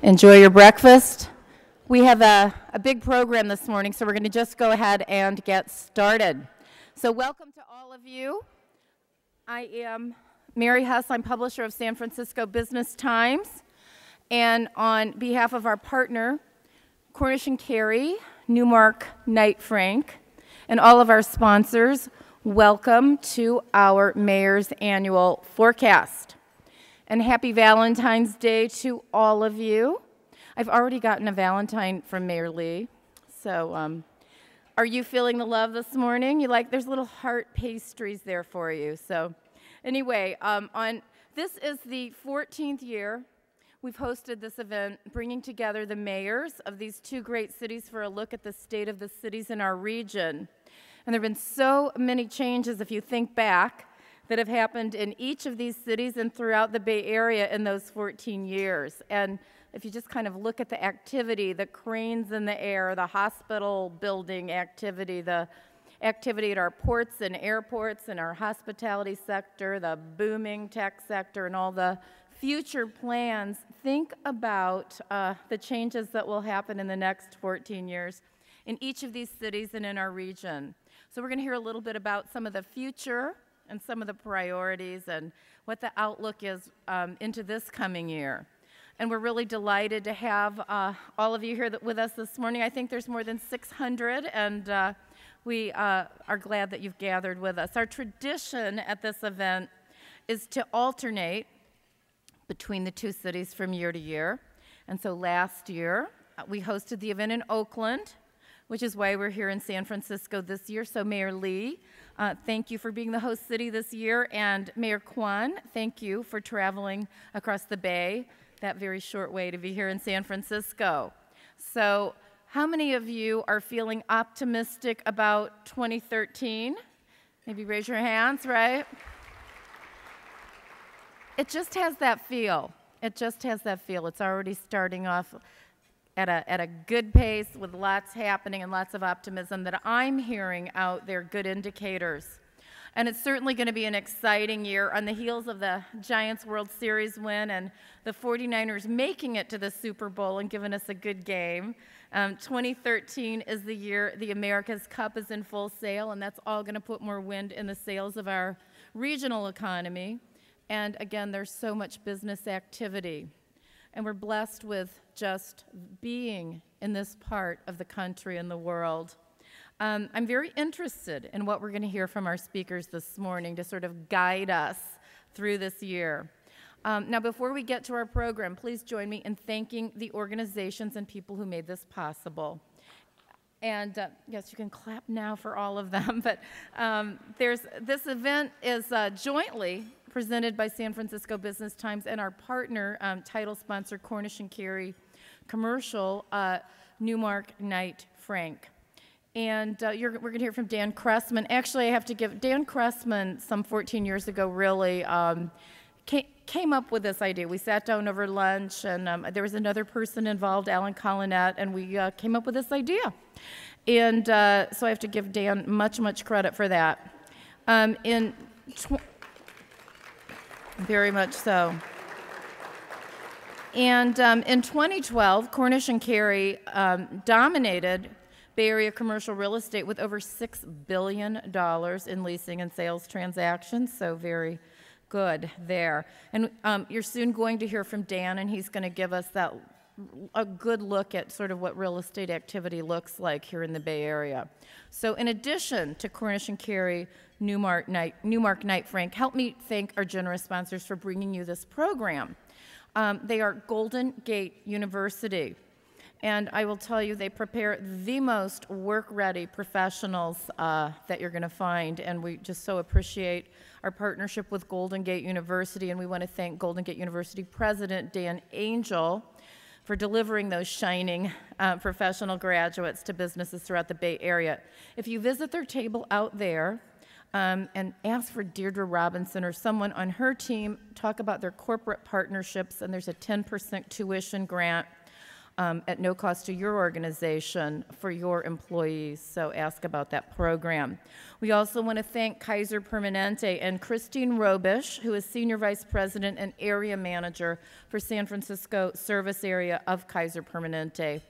Enjoy your breakfast. We have a big program this morning, so we're going to just go ahead and get started. So welcome to all of you. I am Mary Hess. I'm publisher of San Francisco Business Times. And on behalf of our partner, Cornish & Carey, Newmark Knight Frank, and all of our sponsors, welcome to our Mayor's Annual Forecast. And happy Valentine's Day to all of you. I've already gotten a Valentine from Mayor Lee. So are you feeling the love this morning? There's little heart pastries there for you. So anyway, this is the 14th year we've hosted this event, bringing together the mayors of these two great cities for a look at the state of the cities in our region. And there have been so many changes, if you think back, that have happened in each of these cities and throughout the Bay Area in those 14 years. And if you just kind of look at the activity, the cranes in the air, the hospital building activity, the activity at our ports and airports and our hospitality sector, the booming tech sector, and all the future plans, think about the changes that will happen in the next 14 years in each of these cities and in our region. So we're going to hear a little bit about some of the future and some of the priorities and what the outlook is into this coming year. And we're really delighted to have all of you here with us this morning. I think there's more than 600, and we are glad that you've gathered with us. Our tradition at this event is to alternate between the two cities from year to year. And so last year, we hosted the event in Oakland, which is why we're here in San Francisco this year. So Mayor Lee, thank you for being the host city this year. And Mayor Quan, thank you for traveling across the Bay that very short way to be here in San Francisco. So how many of you are feeling optimistic about 2013? Maybe raise your hands, right? It just has that feel. It just has that feel. It's already starting off at a good pace with lots happening and lots of optimism that I'm hearing out there, good indicators. And it's certainly going to be an exciting year on the heels of the Giants World Series win and the 49ers making it to the Super Bowl and giving us a good game. 2013 is the year the America's Cup is in full sail, and that's all going to put more wind in the sails of our regional economy. And again, there's so much business activity. And we're blessed with just being in this part of the country and the world. I'm very interested in what we're going to hear from our speakers this morning to sort of guide us through this year. Now, before we get to our program, please join me in thanking the organizations and people who made this possible. And yes, you can clap now for all of them, but this event is jointly presented by San Francisco Business Times and our partner, title sponsor, Cornish & Carey Commercial, Newmark Knight Frank. And we're going to hear from Dan Cressman. Actually, I have to give Dan Cressman, some 14 years ago, really came up with this idea. We sat down over lunch, and there was another person involved, Alan Collinette, and we came up with this idea. And so I have to give Dan much, much credit for that. Very much so. And in 2012, Cornish & Carey dominated Bay Area commercial real estate with over $6 billion in leasing and sales transactions, so very good there. And you're soon going to hear from Dan, and he's going to give us a good look at sort of what real estate activity looks like here in the Bay Area. So in addition to Cornish & Carey, Newmark Knight Frank, help me thank our generous sponsors for bringing you this program. They are Golden Gate University. And I will tell you, they prepare the most work-ready professionals that you're going to find. And we just so appreciate our partnership with Golden Gate University. And we want to thank Golden Gate University President Dan Angel for delivering those shining professional graduates to businesses throughout the Bay Area. If you visit their table out there and ask for Deirdre Robinson or someone on her team, talk about their corporate partnerships, and there's a 10% tuition grant. at no cost to your organization for your employees, so ask about that program. We also want to thank Kaiser Permanente and Christine Robish, who is Senior Vice President and Area Manager for San Francisco Service Area of Kaiser Permanente.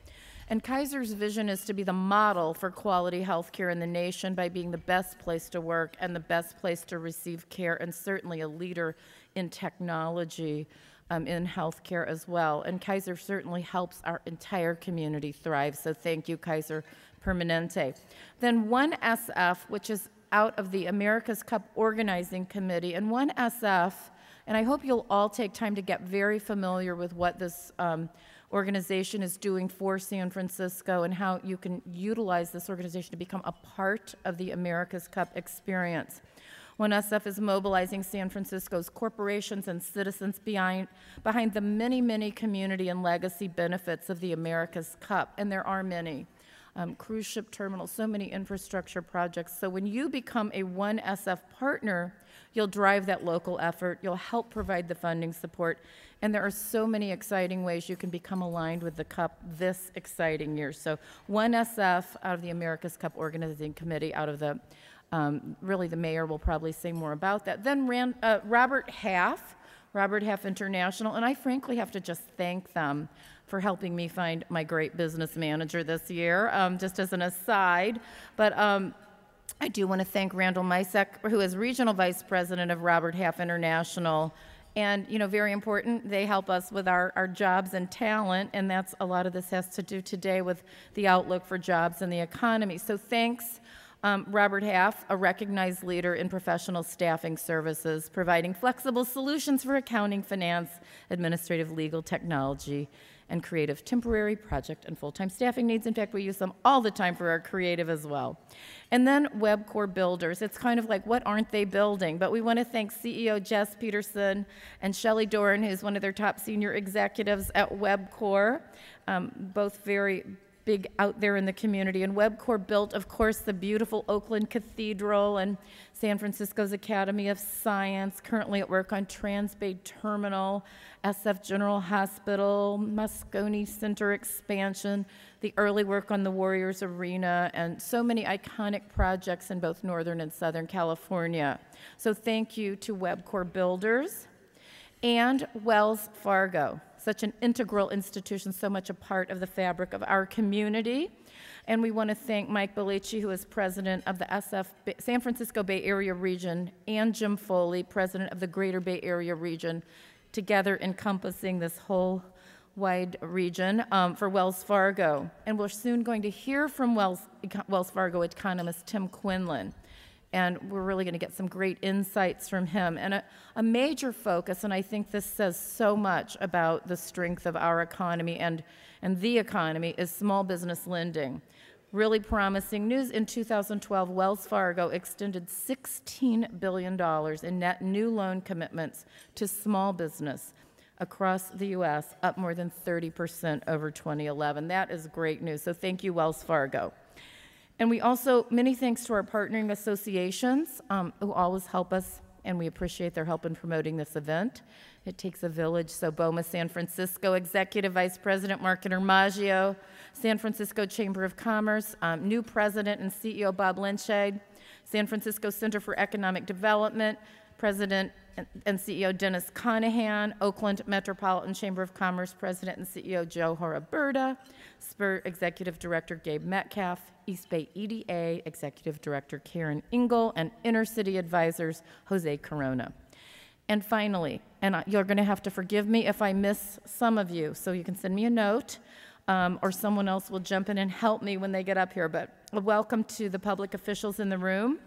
And Kaiser's vision is to be the model for quality health care in the nation by being the best place to work and the best place to receive care, and certainly a leader in technology in healthcare as well. And Kaiser certainly helps our entire community thrive, so thank you, Kaiser Permanente. Then 1SF, which is out of the America's Cup Organizing Committee, and 1SF, and I hope you'll all take time to get very familiar with what this organization is doing for San Francisco and how you can utilize this organization to become a part of the America's Cup experience. 1SF is mobilizing San Francisco's corporations and citizens behind the many, many community and legacy benefits of the America's Cup, and there are many. Cruise ship terminals, so many infrastructure projects. So when you become a 1SF partner, you'll drive that local effort, you'll help provide the funding support, and there are so many exciting ways you can become aligned with the Cup this exciting year. So 1SF out of the America's Cup Organizing Committee, out of the really the mayor will probably say more about that. Then Robert Half International, and I frankly have to just thank them for helping me find my great business manager this year, just as an aside. But I do want to thank Randall Misek, who is Regional Vice President of Robert Half International. And, you know, very important, they help us with our jobs and talent, and that's a lot of this has to do today with the outlook for jobs and the economy. So thanks, Robert Half, a recognized leader in professional staffing services, providing flexible solutions for accounting, finance, administrative, legal, technology, and creative temporary, project, and full-time staffing needs. In fact, we use them all the time for our creative as well. And then WebCore Builders. It's kind of like, what aren't they building? But we want to thank CEO Jess Peterson and Shelley Doran, who's one of their top senior executives at WebCore, both very big out there in the community. And WebCore built, of course, the beautiful Oakland Cathedral and San Francisco's Academy of Science, currently at work on Transbay Terminal, SF General Hospital, Moscone Center expansion, the early work on the Warriors Arena, and so many iconic projects in both Northern and Southern California. So thank you to WebCore Builders and Wells Fargo. Such an integral institution, so much a part of the fabric of our community. And we want to thank Mike Bellici, who is president of the San Francisco Bay Area region, and Jim Foley, president of the Greater Bay Area region, together encompassing this whole wide region for Wells Fargo. And we're soon going to hear from Wells Fargo economist Tim Quinlan. And we're really going to get some great insights from him. And a major focus, and I think this says so much about the strength of our economy and the economy, is small business lending. Really promising news. In 2012, Wells Fargo extended $16 billion in net new loan commitments to small business across the U.S., up more than 30% over 2011. That is great news. So thank you, Wells Fargo. And we also, many thanks to our partnering associations who always help us, and we appreciate their help in promoting this event. It takes a village, so BOMA San Francisco Executive Vice President Mark Intermaggio, San Francisco Chamber of Commerce, new President and CEO Bob Lynchade, San Francisco Center for Economic Development, President and CEO Dennis Conahan, Oakland Metropolitan Chamber of Commerce President and CEO Joe Horaberta, Spur Executive Director Gabe Metcalf, East Bay EDA Executive Director Karen Engel, and Inner City Advisors Jose Corona. And finally, and you're going to have to forgive me if I miss some of you, so you can send me a note, or someone else will jump in and help me when they get up here, but welcome to the public officials in the room.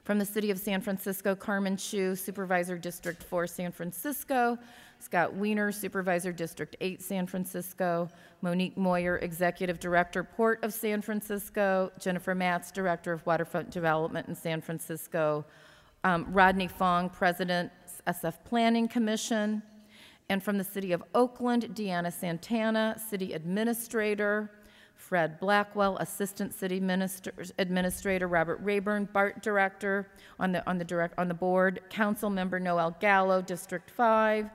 From the City of San Francisco, Carmen Chu, Supervisor District 4, San Francisco, Scott Wiener, Supervisor District 8, San Francisco, Monique Moyer, Executive Director, Port of San Francisco, Jennifer Matz, Director of Waterfront Development in San Francisco, Rodney Fong, President, SF Planning Commission, and from the City of Oakland, Deanna Santana, City Administrator, Fred Blackwell, Assistant City Administrator, Robert Rayburn, BART Director on the board, Council Member Noel Gallo, District 5,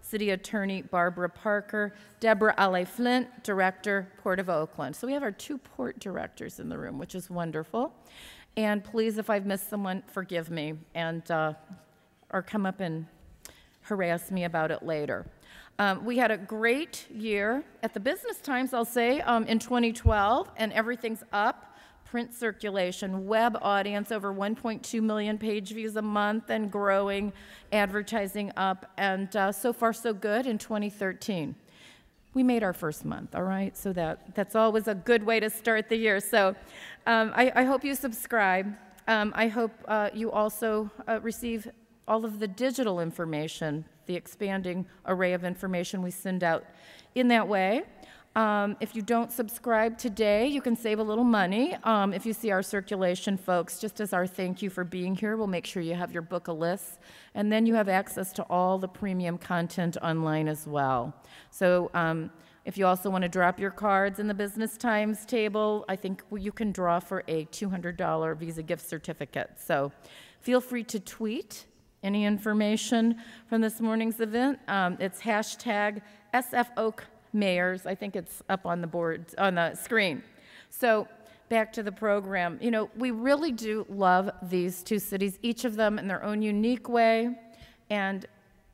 City Attorney Barbara Parker, Deborah Ale Flint, Director, Port of Oakland. So we have our 2 port directors in the room, which is wonderful. And please, if I've missed someone, forgive me, and or come up and harass me about it later. We had a great year at the Business Times, I'll say, in 2012, and everything's up. Print circulation, web audience, over 1.2 million page views a month and growing, advertising up, and so far so good in 2013. We made our first month, all right? So that's always a good way to start the year. So I hope you subscribe. I hope you also receive all of the digital information, the expanding array of information we send out in that way. If you don't subscribe today, you can save a little money. If you see our circulation folks, just as our thank you for being here, we'll make sure you have your book of lists, and then you have access to all the premium content online as well. So if you also want to drop your cards in the Business Times table, I think you can draw for a $200 Visa gift certificate. So feel free to tweet any information from this morning's event. It's hashtag SFOak Mayors. I think it's up on the board, on the screen. So back to the program. You know, we really do love these 2 cities, each of them in their own unique way, and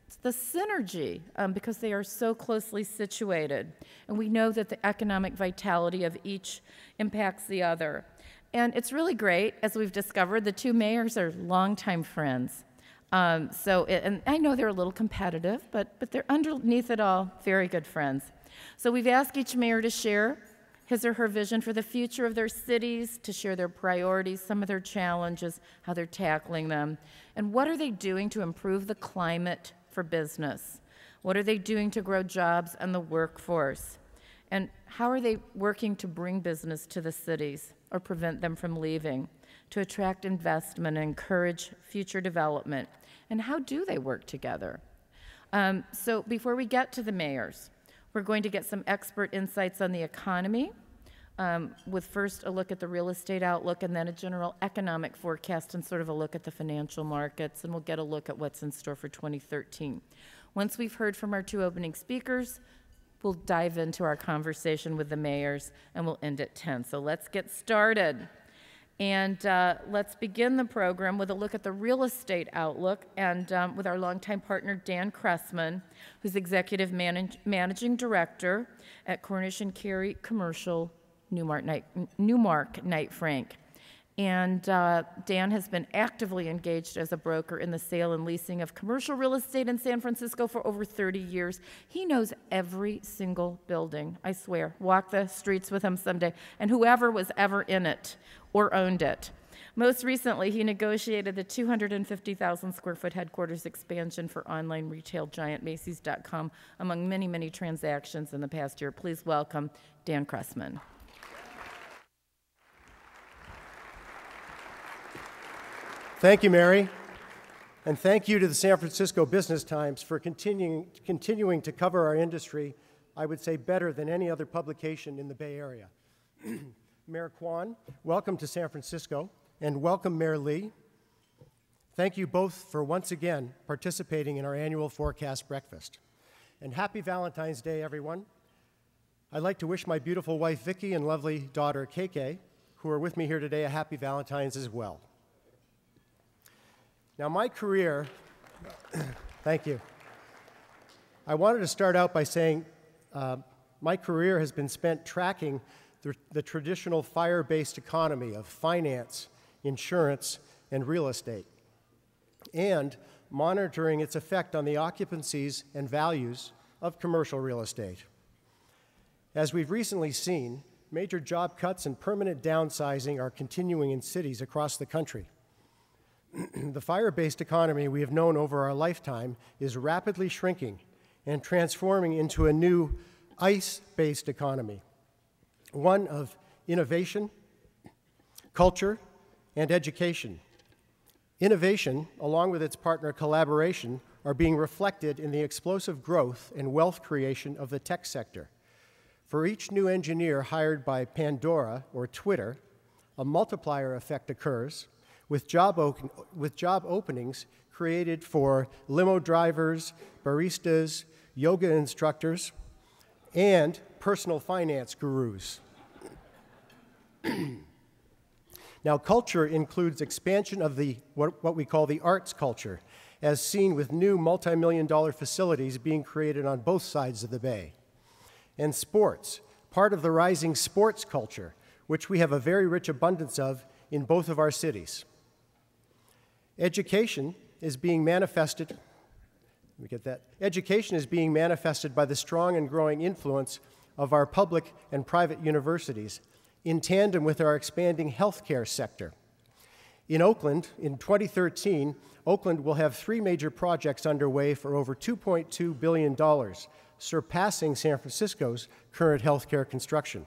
it's the synergy, because they are so closely situated. And we know that the economic vitality of each impacts the other. And it's really great, as we've discovered, the 2 mayors are longtime friends. And I know they're a little competitive, but they're underneath it all very good friends. So we've asked each mayor to share his or her vision for the future of their cities, to share their priorities, some of their challenges, how they're tackling them, and what are they doing to improve the climate for business? What are they doing to grow jobs and the workforce? And how are they working to bring business to the cities or prevent them from leaving, to attract investment and encourage future development? And how do they work together? So before we get to the mayors, we're going to get some expert insights on the economy, with first a look at the real estate outlook and then a general economic forecast and sort of a look at the financial markets, and we'll get a look at what's in store for 2013. Once we've heard from our 2 opening speakers, we'll dive into our conversation with the mayors, and we'll end at 10. So let's get started. And let's begin the program with a look at the real estate outlook, and with our longtime partner, Dan Cressman, who's Executive Managing Director at Cornish & Carey Commercial, Newmark Knight Frank. And Dan has been actively engaged as a broker in the sale and leasing of commercial real estate in San Francisco for over 30 years. He knows every single building, I swear. Walk the streets with him someday, and whoever was ever in it or owned it. Most recently, he negotiated the 250,000 square foot headquarters expansion for online retail giant Macy's.com, among many, many transactions in the past year. Please welcome Dan Cressman. Thank you, Mary, and thank you to the San Francisco Business Times for continuing to cover our industry, I would say better than any other publication in the Bay Area. Mayor Quan, welcome to San Francisco, and welcome Mayor Lee. Thank you both for once again participating in our annual forecast breakfast. And happy Valentine's Day, everyone. I'd like to wish my beautiful wife, Vicki, and lovely daughter, KK, who are with me here today, a happy Valentine's as well. Now, my career, thank you. I wanted to start out by saying my career has been spent tracking the traditional fire-based economy of finance, insurance, and real estate, and monitoring its effect on the occupancies and values of commercial real estate. As we've recently seen, major job cuts and permanent downsizing are continuing in cities across the country. The fire-based economy we have known over our lifetime is rapidly shrinking and transforming into a new ice-based economy, one of innovation, culture, and education. Innovation, along with its partner collaboration, are being reflected in the explosive growth and wealth creation of the tech sector. For each new engineer hired by Pandora or Twitter, a multiplier effect occurs, with job openings created for limo drivers, baristas, yoga instructors, and personal finance gurus. Now, culture includes expansion of what we call the arts culture, as seen with new multi-million-dollar facilities being created on both sides of the bay. And sports, part of the rising sports culture, which we have a very rich abundance of in both of our cities. Education is being manifested, Education is being manifested by the strong and growing influence of our public and private universities, in tandem with our expanding healthcare sector. In Oakland, in 2013, Oakland will have 3 major projects underway for over $2.2 billion, surpassing San Francisco's current healthcare construction.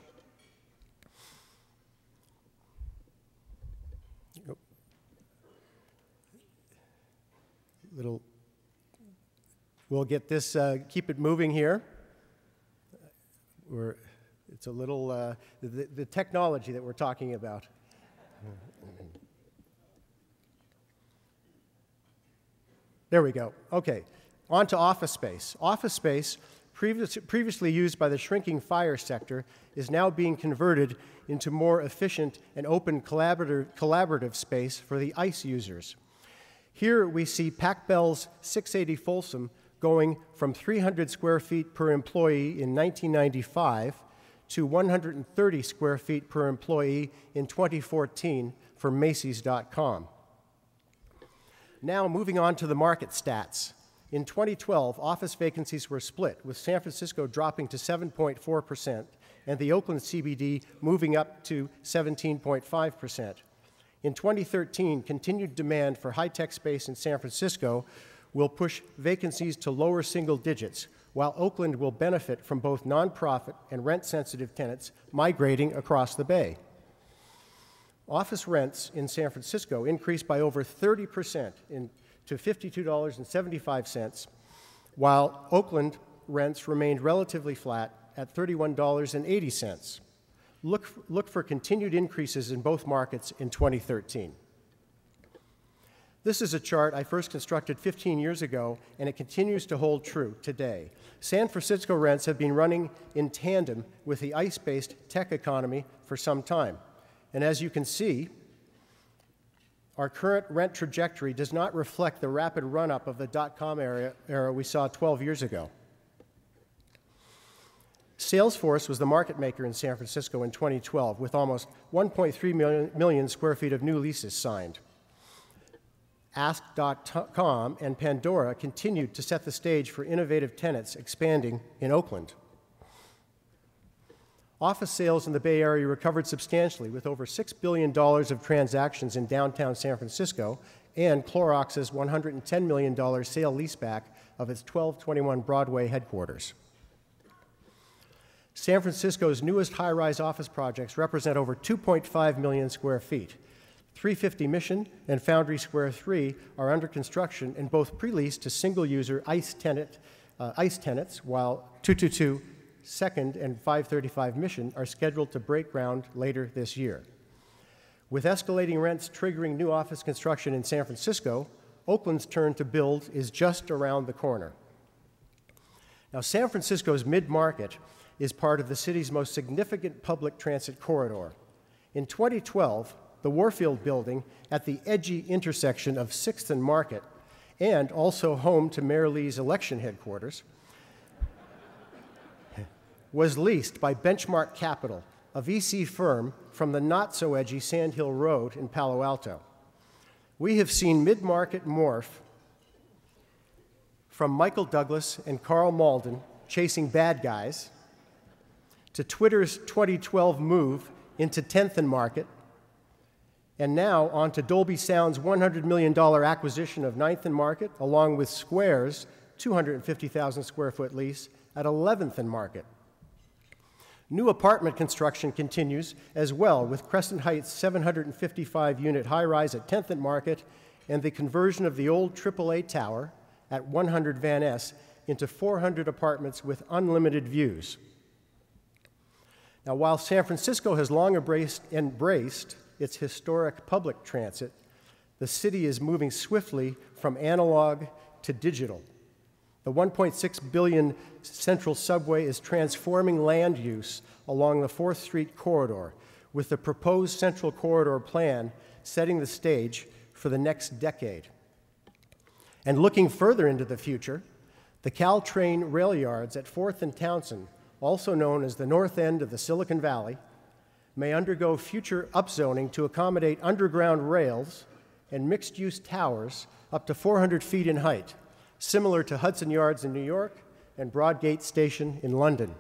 We'll get this, keep it moving here. It's a little, the technology that we're talking about. There we go. Okay, on to office space. Office space, previously used by the shrinking fire sector, is now being converted into more efficient and open collaborative space for the ICE users. Here we see Pac-Bell's 680 Folsom going from 300 square feet per employee in 1995 to 130 square feet per employee in 2014 for Macy's.com. Now moving on to the market stats. In 2012, office vacancies were split, with San Francisco dropping to 7.4% and the Oakland CBD moving up to 17.5%. In 2013, continued demand for high-tech space in San Francisco will push vacancies to lower single digits, while Oakland will benefit from both nonprofit and rent-sensitive tenants migrating across the bay. Office rents in San Francisco increased by over 30% to $52.75, while Oakland rents remained relatively flat at $31.80. Look for continued increases in both markets in 2013. This is a chart I first constructed 15 years ago, and it continues to hold true today. San Francisco rents have been running in tandem with the ICE-based tech economy for some time. And as you can see, our current rent trajectory does not reflect the rapid run-up of the dot-com era we saw 12 years ago. Salesforce was the market maker in San Francisco in 2012, with almost 1.3 million square feet of new leases signed. Ask.com and Pandora continued to set the stage for innovative tenants expanding in Oakland. Office sales in the Bay Area recovered substantially, with over $6 billion of transactions in downtown San Francisco and Clorox's $110 million sale-leaseback of its 1221 Broadway headquarters. San Francisco's newest high-rise office projects represent over 2.5 million square feet. 350 Mission and Foundry Square 3 are under construction and both pre-leased to single-user ICE tenants, while 222 Second and 535 Mission are scheduled to break ground later this year. With escalating rents triggering new office construction in San Francisco, Oakland's turn to build is just around the corner. Now, San Francisco's mid-market is part of the city's most significant public transit corridor. In 2012, the Warfield Building at the edgy intersection of 6th and Market, and also home to Mayor Lee's election headquarters, was leased by Benchmark Capital, a VC firm from the not-so-edgy Sand Hill Road in Palo Alto. We have seen mid-market morph from Michael Douglas and Carl Malden chasing bad guys to Twitter's 2012 move into 10th and Market, and now on to Dolby Sound's $100 million acquisition of 9th and Market, along with Square's 250,000 square foot lease at 11th and Market. New apartment construction continues as well, with Crescent Heights' 755-unit high-rise at 10th and Market and the conversion of the old AAA tower at 100 Van Ness into 400 apartments with unlimited views. Now, while San Francisco has long embraced its historic public transit, the city is moving swiftly from analog to digital. The 1.6 billion central subway is transforming land use along the 4th Street corridor, with the proposed Central Corridor plan setting the stage for the next decade. And looking further into the future, the Caltrain rail yards at 4th and Townsend, also known as the north end of the Silicon Valley, may undergo future upzoning to accommodate underground rails and mixed-use towers up to 400 feet in height, similar to Hudson Yards in New York and Broadgate Station in London.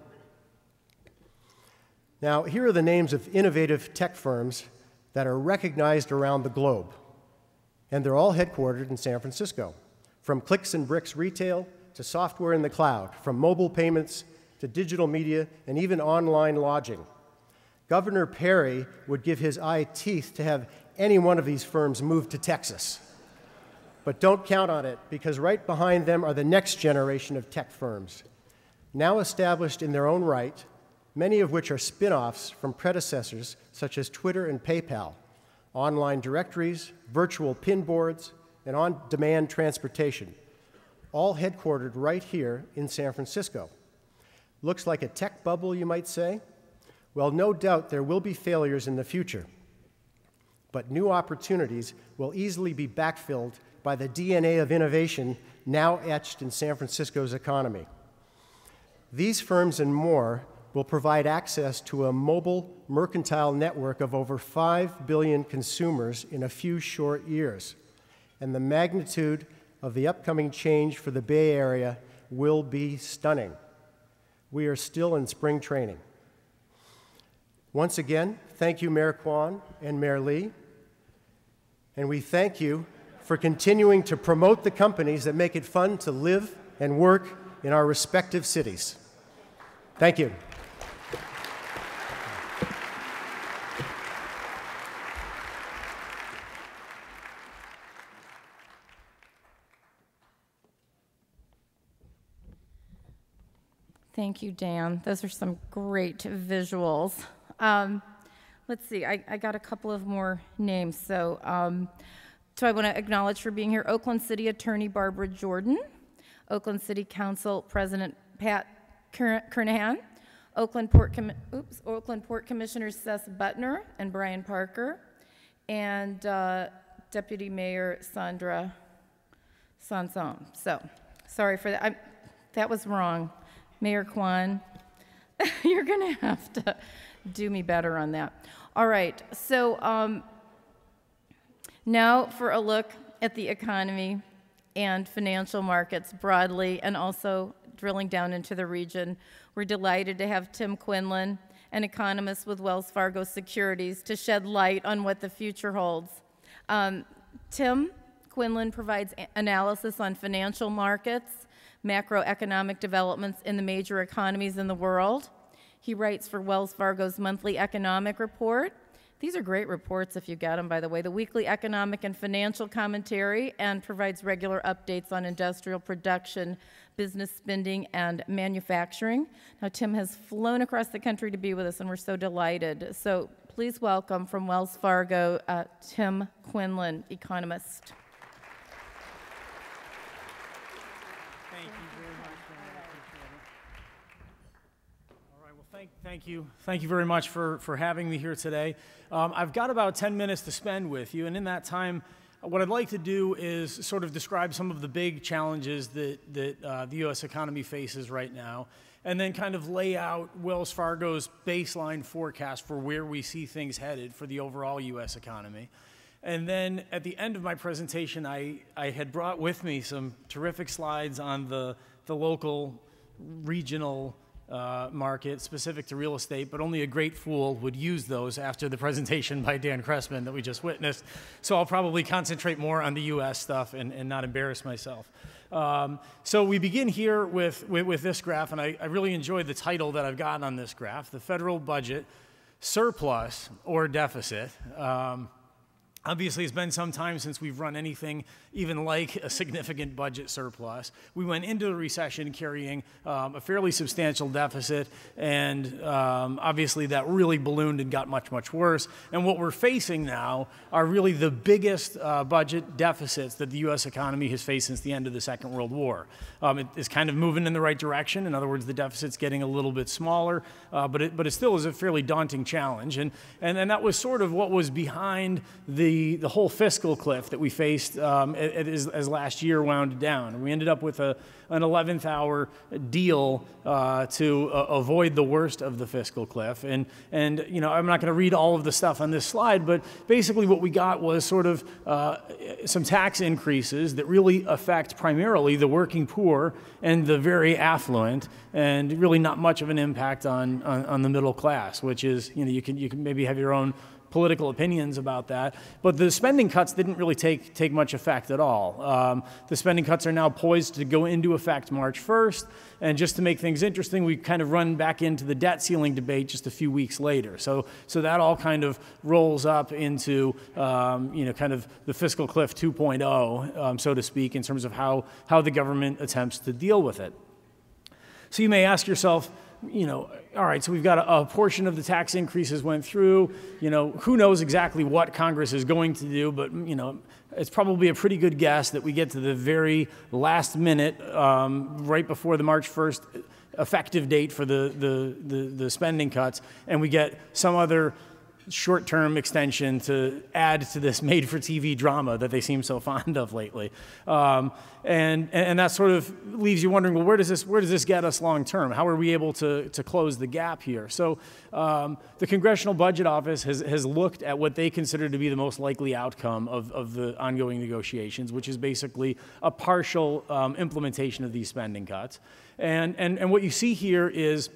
Now, here are the names of innovative tech firms that are recognized around the globe, and they're all headquartered in San Francisco, from clicks and bricks retail to software in the cloud, from mobile payments to digital media and even online lodging. Governor Perry would give his eye teeth to have any one of these firms move to Texas. But don't count on it, because right behind them are the next generation of tech firms, now established in their own right, many of which are spin-offs from predecessors such as Twitter and PayPal, online directories, virtual pin boards, and on-demand transportation, all headquartered right here in San Francisco. Looks like a tech bubble, you might say? Well, no doubt there will be failures in the future, but new opportunities will easily be backfilled by the DNA of innovation now etched in San Francisco's economy. These firms and more will provide access to a mobile mercantile network of over 5 billion consumers in a few short years, and the magnitude of the upcoming change for the Bay Area will be stunning. We are still in spring training. Once again, thank you, Mayor Quan and Mayor Lee, and we thank you for continuing to promote the companies that make it fun to live and work in our respective cities. Thank you. Thank you, Dan. Those are some great visuals. Let's see, I got a couple of more names. So I want to acknowledge for being here Oakland City Attorney Barbara Jordan, Oakland City Council President Pat Kernahan, Oakland Port Commissioners Seth Butner and Brian Parker, and Deputy Mayor Sandra Sanson. So, sorry for that. That was wrong. Mayor Quan, you're going to have to do me better on that. All right, so now for a look at the economy and financial markets broadly, and also drilling down into the region. We're delighted to have Tim Quinlan, an economist with Wells Fargo Securities, to shed light on what the future holds. Tim Quinlan provides analysis on financial markets, macroeconomic developments in the major economies in the world. He writes for Wells Fargo's monthly economic report. These are great reports if you get them, by the way. The weekly economic and financial commentary, and provides regular updates on industrial production, business spending, and manufacturing. Now, Tim has flown across the country to be with us, and we're so delighted. So please welcome from Wells Fargo, Tim Quinlan, economist. Thank you. Thank you very much for having me here today. I've got about 10 minutes to spend with you, and in that time, what I'd like to do is sort of describe some of the big challenges that the U.S. economy faces right now, and then kind of lay out Wells Fargo's baseline forecast for where we see things headed for the overall U.S. economy. And then at the end of my presentation, I had brought with me some terrific slides on the local, regional, market specific to real estate, but only a great fool would use those after the presentation by Dan Cressman that we just witnessed. So I'll probably concentrate more on the U.S. stuff and not embarrass myself. So we begin here with this graph, and I really enjoyed the title that I've gotten on this graph, the federal budget surplus or deficit. Obviously, it's been some time since we've run anything even like a significant budget surplus. We went into the recession carrying a fairly substantial deficit, and obviously that really ballooned and got much, much worse. And what we're facing now are really the biggest budget deficits that the U.S. economy has faced since the end of the Second World War. It is kind of moving in the right direction. In other words, the deficit's getting a little bit smaller, but it still is a fairly daunting challenge. And that was sort of what was behind the whole fiscal cliff that we faced as last year wound down. We ended up with an 11th hour deal to avoid the worst of the fiscal cliff. And you know, I'm not going to read all of the stuff on this slide, but basically what we got was sort of some tax increases that really affect primarily the working poor and the very affluent, and really not much of an impact on the middle class, which is, you know, you can maybe have your own political opinions about that, but the spending cuts didn't really take much effect at all. The spending cuts are now poised to go into effect March 1st, and just to make things interesting, we kind of run back into the debt ceiling debate just a few weeks later. So that all kind of rolls up into you know, kind of the fiscal cliff 2.0, so to speak, in terms of how the government attempts to deal with it. So you may ask yourself, you know, all right, so we've got a portion of the tax increases went through. You know, who knows exactly what Congress is going to do, but, you know, it's probably a pretty good guess that we get to the very last minute, right before the March 1st effective date for the spending cuts, and we get some other short-term extension to add to this made-for-TV drama that they seem so fond of lately. And that sort of leaves you wondering, well, where does this get us long-term? How are we able to close the gap here? So the Congressional Budget Office has looked at what they consider to be the most likely outcome of the ongoing negotiations, which is basically a partial implementation of these spending cuts. And what you see here is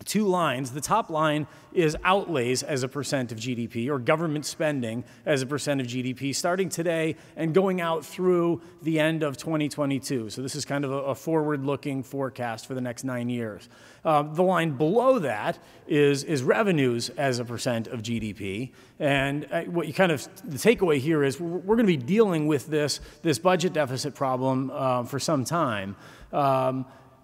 two lines. The top line is outlays as a percent of GDP, or government spending as a percent of GDP, starting today and going out through the end of 2022. So this is kind of a forward-looking forecast for the next 9 years. The line below that is revenues as a percent of GDP. And what you kind of, the takeaway here is we're going to be dealing with this budget deficit problem for some time.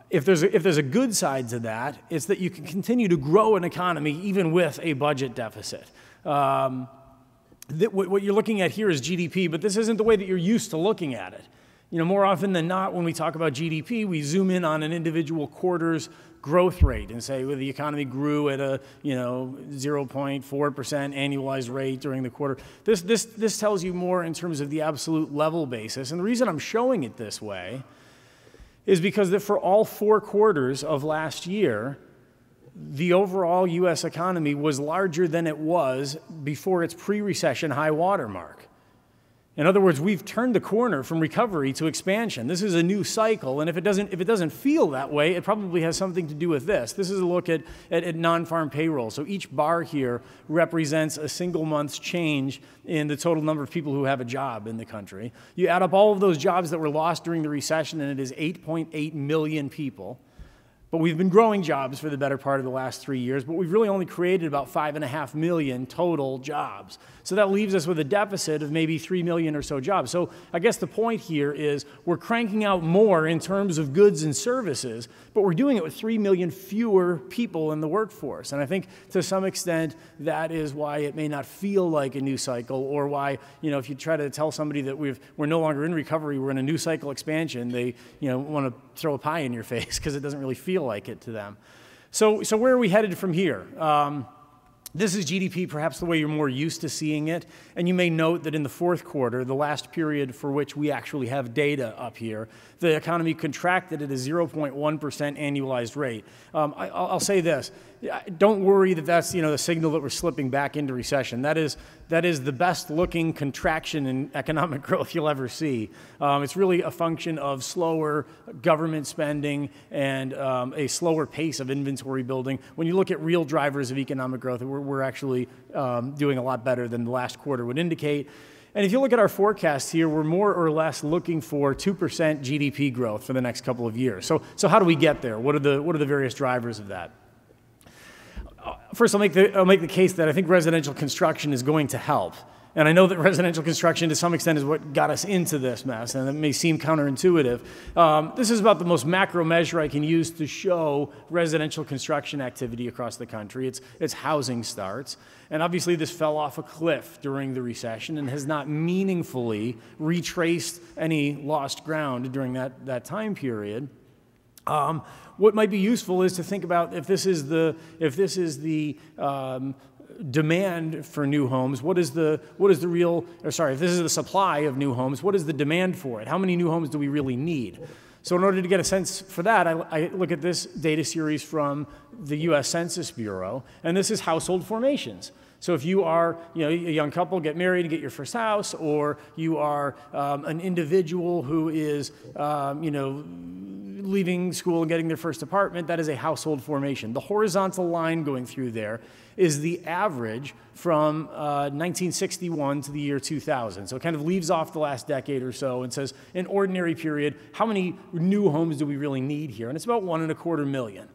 If there's a good side to that, it's that you can continue to grow an economy even with a budget deficit. What you're looking at here is GDP, but this isn't the way that you're used to looking at it. You know, more often than not, when we talk about GDP, we zoom in on an individual quarter's growth rate and say, well, the economy grew at a 0.4% annualized rate during the quarter. This tells you more in terms of the absolute level basis, and the reason I'm showing it this way is because that for all 4 quarters of last year, the overall U.S. economy was larger than it was before its pre-recession high water mark. In other words, we've turned the corner from recovery to expansion. This is a new cycle, and if it doesn't feel that way, it probably has something to do with this. This is a look at non-farm payroll. So each bar here represents a single month's change in the total number of people who have a job in the country. You add up all of those jobs that were lost during the recession, and it is 8.8 million people. But we've been growing jobs for the better part of the last 3 years, but we've really only created about 5.5 million total jobs. So that leaves us with a deficit of maybe 3 million or so jobs. So I guess the point here is we're cranking out more in terms of goods and services, but we're doing it with 3 million fewer people in the workforce. And I think to some extent that is why it may not feel like a new cycle, or why, you know, if you try to tell somebody that we're no longer in recovery, we're in a new cycle expansion, they, you know, want to throw a pie in your face because it doesn't really feel like it to them. So where are we headed from here? This is GDP, perhaps the way you're more used to seeing it. And you may note that in the 4th quarter, the last period for which we actually have data up here, the economy contracted at a 0.1% annualized rate. I'll say this. Don't worry that that's, you know, the signal that we're slipping back into recession. That is the best looking contraction in economic growth you'll ever see. It's really a function of slower government spending and a slower pace of inventory building. When you look at real drivers of economic growth, we're actually doing a lot better than the last quarter would indicate. And if you look at our forecast here, we're more or less looking for 2% GDP growth for the next couple of years. So how do we get there? What are the various drivers of that? First, I'll make the case that I think residential construction is going to help. And I know that residential construction to some extent is what got us into this mess, and it may seem counterintuitive. This is about the most macro measure I can use to show residential construction activity across the country. It's housing starts. And obviously this fell off a cliff during the recession and has not meaningfully retraced any lost ground during that time period. What might be useful is to think about if this is the demand for new homes, if this is the supply of new homes, what is the demand for it? How many new homes do we really need? So in order to get a sense for that, I look at this data series from the U.S. Census Bureau, and this is household formations. So if you are a young couple, get married and get your first house, or you are an individual who is leaving school and getting their first apartment, that is a household formation. The horizontal line going through there is the average from 1961 to the year 2000. So it kind of leaves off the last decade or so and says, in ordinary period, how many new homes do we really need here? And it's about 1.25 million.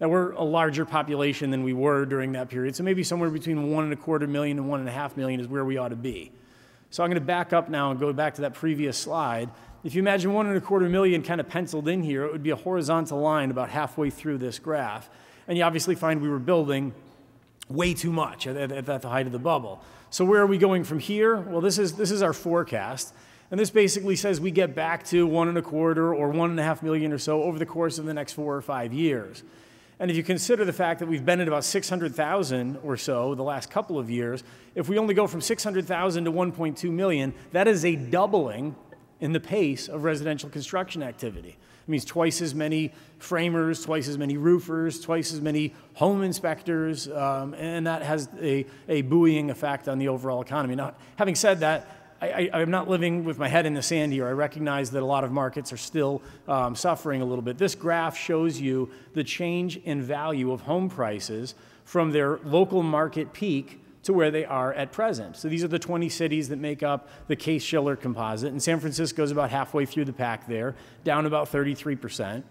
Now, we're a larger population than we were during that period, so maybe somewhere between 1.25 million and 1.5 million is where we ought to be. So I'm going to back up now and go back to that previous slide. If you imagine 1.25 million kind of penciled in here, it would be a horizontal line about halfway through this graph. And you obviously find we were building way too much at the height of the bubble. So where are we going from here? Well, this is our forecast. And this basically says we get back to 1.25 or 1.5 million or so over the course of the next 4 or 5 years. And if you consider the fact that we've been at about 600,000 or so the last couple of years, if we only go from 600,000 to 1.2 million, that is a doubling in the pace of residential construction activity. It means twice as many framers, twice as many roofers, twice as many home inspectors, and that has a buoying effect on the overall economy. Now, having said that, I'm not living with my head in the sand here. I recognize that a lot of markets are still suffering a little bit. This graph shows you the change in value of home prices from their local market peak to where they are at present. So these are the 20 cities that make up the Case-Shiller composite, and San Francisco is about halfway through the pack there, down about 33%.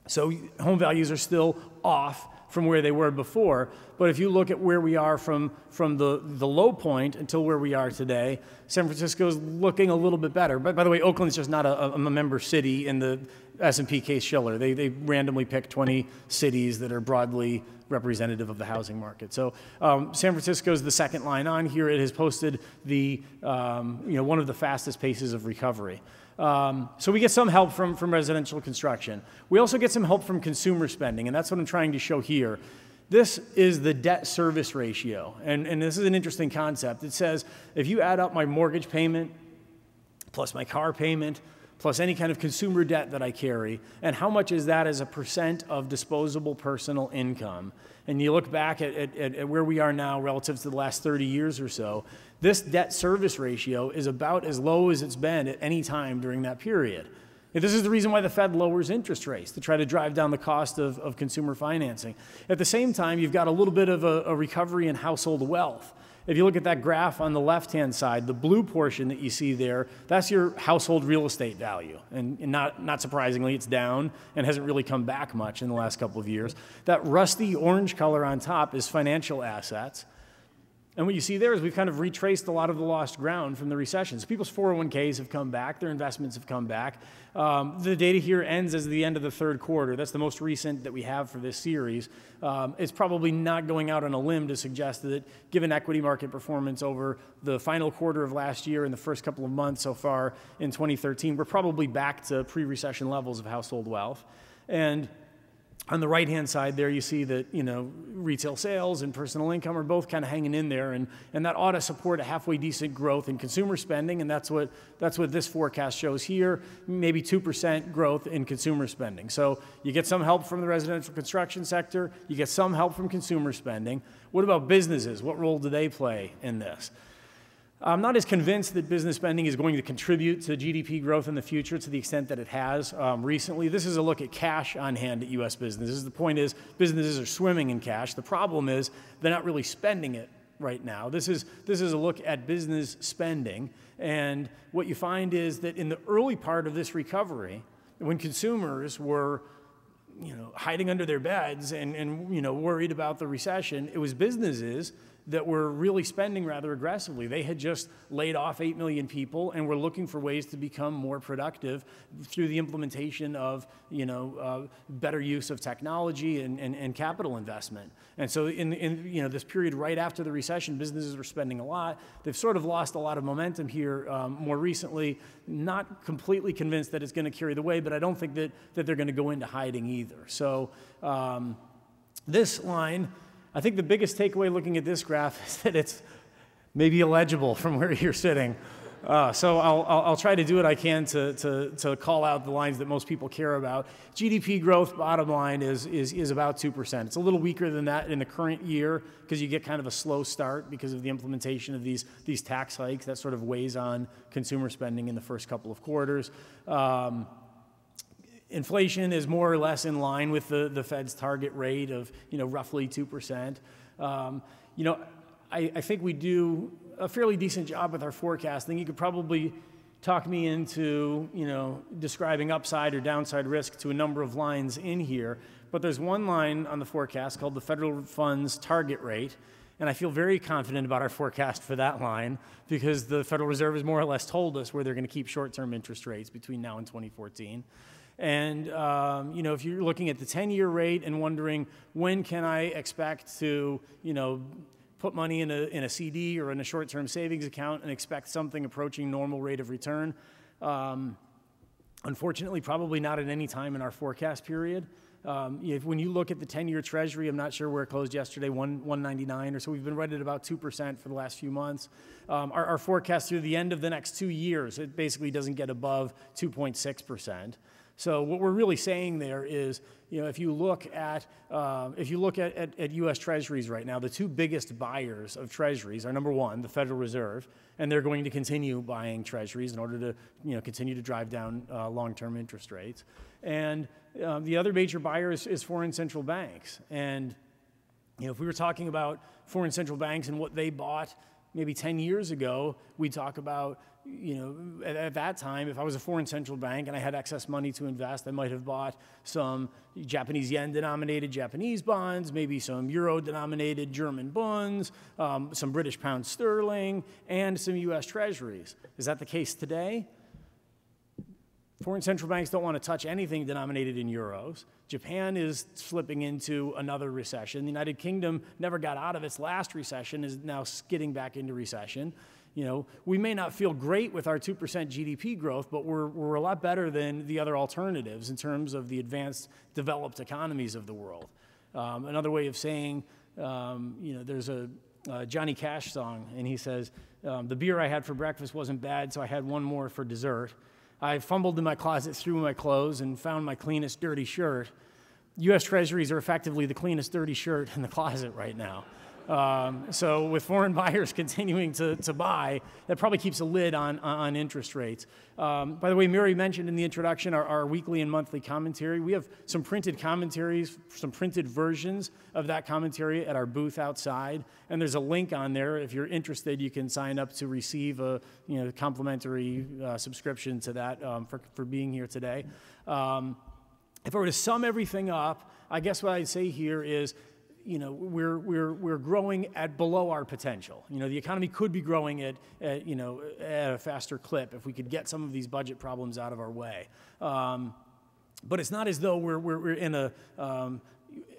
So home values are still off from where they were before, but if you look at where we are from the low point until where we are today, San Francisco is looking a little bit better. But by the way, Oakland's just not a member city in the S&P Case-Shiller. They randomly pick 20 cities that are broadly representative of the housing market. So San Francisco is the second line on here. It has posted the one of the fastest paces of recovery. So we get some help from residential construction. We also get some help from consumer spending, and that's what I'm trying to show here. This is the debt service ratio, and this is an interesting concept. It says if you add up my mortgage payment plus my car payment plus any kind of consumer debt that I carry, and how much is that as a percent of disposable personal income, and you look back at where we are now relative to the last 30 years or so, this debt service ratio is about as low as it's been at any time during that period. And this is the reason why the Fed lowers interest rates, to try to drive down the cost of consumer financing. At the same time, you've got a little bit of a recovery in household wealth. If you look at that graph on the left-hand side, the blue portion that you see there, that's your household real estate value. And not surprisingly, it's down and hasn't really come back much in the last couple of years. That rusty orange color on top is financial assets. And what you see there is we've kind of retraced a lot of the lost ground from the recession. So people's 401ks have come back, their investments have come back. The data here ends as the end of the third quarter. That's the most recent that we have for this series. It's probably not going out on a limb to suggest that given equity market performance over the final quarter of last year and the first couple of months so far in 2013, we're probably back to pre-recession levels of household wealth. And on the right-hand side there, you see that, retail sales and personal income are both kind of hanging in there, and that ought to support a halfway decent growth in consumer spending, and that's what this forecast shows here, maybe 2% growth in consumer spending. So you get some help from the residential construction sector, you get some help from consumer spending. What about businesses? What role do they play in this? I'm not as convinced that business spending is going to contribute to GDP growth in the future to the extent that it has recently. This is a look at cash on hand at U.S. businesses. The point is businesses are swimming in cash. The problem is they're not really spending it right now. This is a look at business spending. And what you find is that in the early part of this recovery, when consumers were hiding under their beds and worried about the recession, it was businesses that were really spending rather aggressively. They had just laid off 8 million people and were looking for ways to become more productive through the implementation of, better use of technology and capital investment. And so in this period right after the recession, businesses were spending a lot. They've sort of lost a lot of momentum here more recently. Not completely convinced that it's going to carry the way, but I don't think that they're going to go into hiding either. So this line, I think the biggest takeaway looking at this graph is that it's maybe illegible from where you're sitting. So I'll try to do what I can to call out the lines that most people care about. GDP growth, bottom line, is about 2%. It's a little weaker than that in the current year because you get kind of a slow start because of the implementation of these tax hikes. That sort of weighs on consumer spending in the first couple of quarters. Inflation is more or less in line with the Fed's target rate of roughly 2%. I think we do a fairly decent job with our forecasting. You could probably talk me into describing upside or downside risk to a number of lines in here, but there's one line on the forecast called the federal funds target rate, and I feel very confident about our forecast for that line because the Federal Reserve has more or less told us where they're going to keep short-term interest rates between now and 2014. And, if you're looking at the 10-year rate and wondering when can I expect to, put money in a CD or in a short-term savings account and expect something approaching normal rate of return, unfortunately, probably not at any time in our forecast period. When you look at the 10-year Treasury, I'm not sure where it closed yesterday, 199 or so. We've been right at about 2% for the last few months. Our forecast through the end of the next 2 years, it basically doesn't get above 2.6%. So what we're really saying there is, if you look at U.S. Treasuries right now, the two biggest buyers of Treasuries are, number one, the Federal Reserve, and they're going to continue buying Treasuries in order to continue to drive down long-term interest rates. And the other major buyer is foreign central banks. And if we were talking about foreign central banks and what they bought maybe 10 years ago, we'd talk about, at that time, if I was a foreign central bank and I had excess money to invest, I might have bought some Japanese yen-denominated Japanese bonds, maybe some euro-denominated German bonds, some British pound sterling, and some U.S. Treasuries. Is that the case today? Foreign central banks don't want to touch anything denominated in euros. Japan is slipping into another recession. The United Kingdom never got out of its last recession, is now skidding back into recession. We may not feel great with our 2% GDP growth, but we're a lot better than the other alternatives in terms of the advanced developed economies of the world. Another way of saying, there's a Johnny Cash song, and he says, the beer I had for breakfast wasn't bad, so I had one more for dessert. I fumbled in my closet through my clothes and found my cleanest dirty shirt. U.S. Treasuries are effectively the cleanest dirty shirt in the closet right now. So with foreign buyers continuing to buy, that probably keeps a lid on interest rates. By the way, Mary mentioned in the introduction our weekly and monthly commentary. We have some printed commentaries, some printed versions of that commentary at our booth outside, and there's a link on there. If you're interested, you can sign up to receive a complimentary subscription to that for being here today. If I were to sum everything up, I guess what I'd say here is, we're growing at below our potential. The economy could be growing at a faster clip if we could get some of these budget problems out of our way. But it's not as though we're in a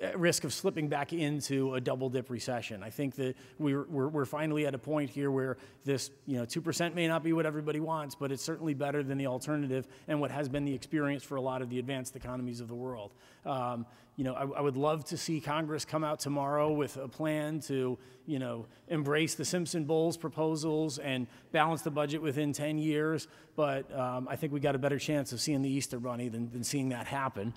at risk of slipping back into a double dip recession. I think that we're finally at a point here where this 2% may not be what everybody wants, but it's certainly better than the alternative and what has been the experience for a lot of the advanced economies of the world. I would love to see Congress come out tomorrow with a plan to embrace the Simpson-Bowles proposals and balance the budget within 10 years, but I think we got a better chance of seeing the Easter Bunny than seeing that happen.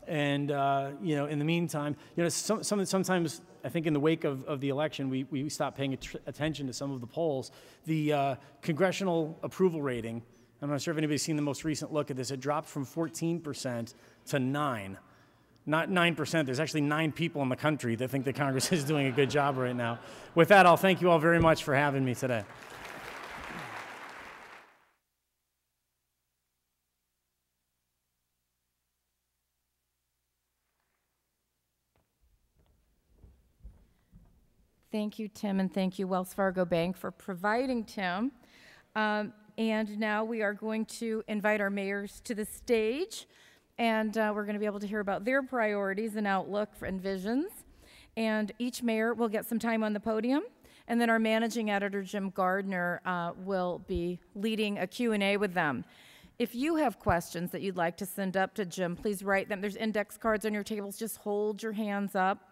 In the meantime, sometimes I think in the wake of the election, we stopped paying attention to some of the polls. The congressional approval rating, I'm not sure if anybody's seen the most recent look at this, it dropped from 14% to 9%. Not 9%, there's actually 9 people in the country that think that Congress is doing a good job right now. With that, I'll thank you all very much for having me today. Thank you, Tim, and thank you, Wells Fargo Bank, for providing Tim. And now we are going to invite our mayors to the stage, and we're going to be able to hear about their priorities and outlook and visions. And each mayor will get some time on the podium, and then our managing editor, Jim Gardner, will be leading a Q&A with them. If you have questions that you'd like to send up to Jim, please write them. There's index cards on your tables. Just hold your hands up,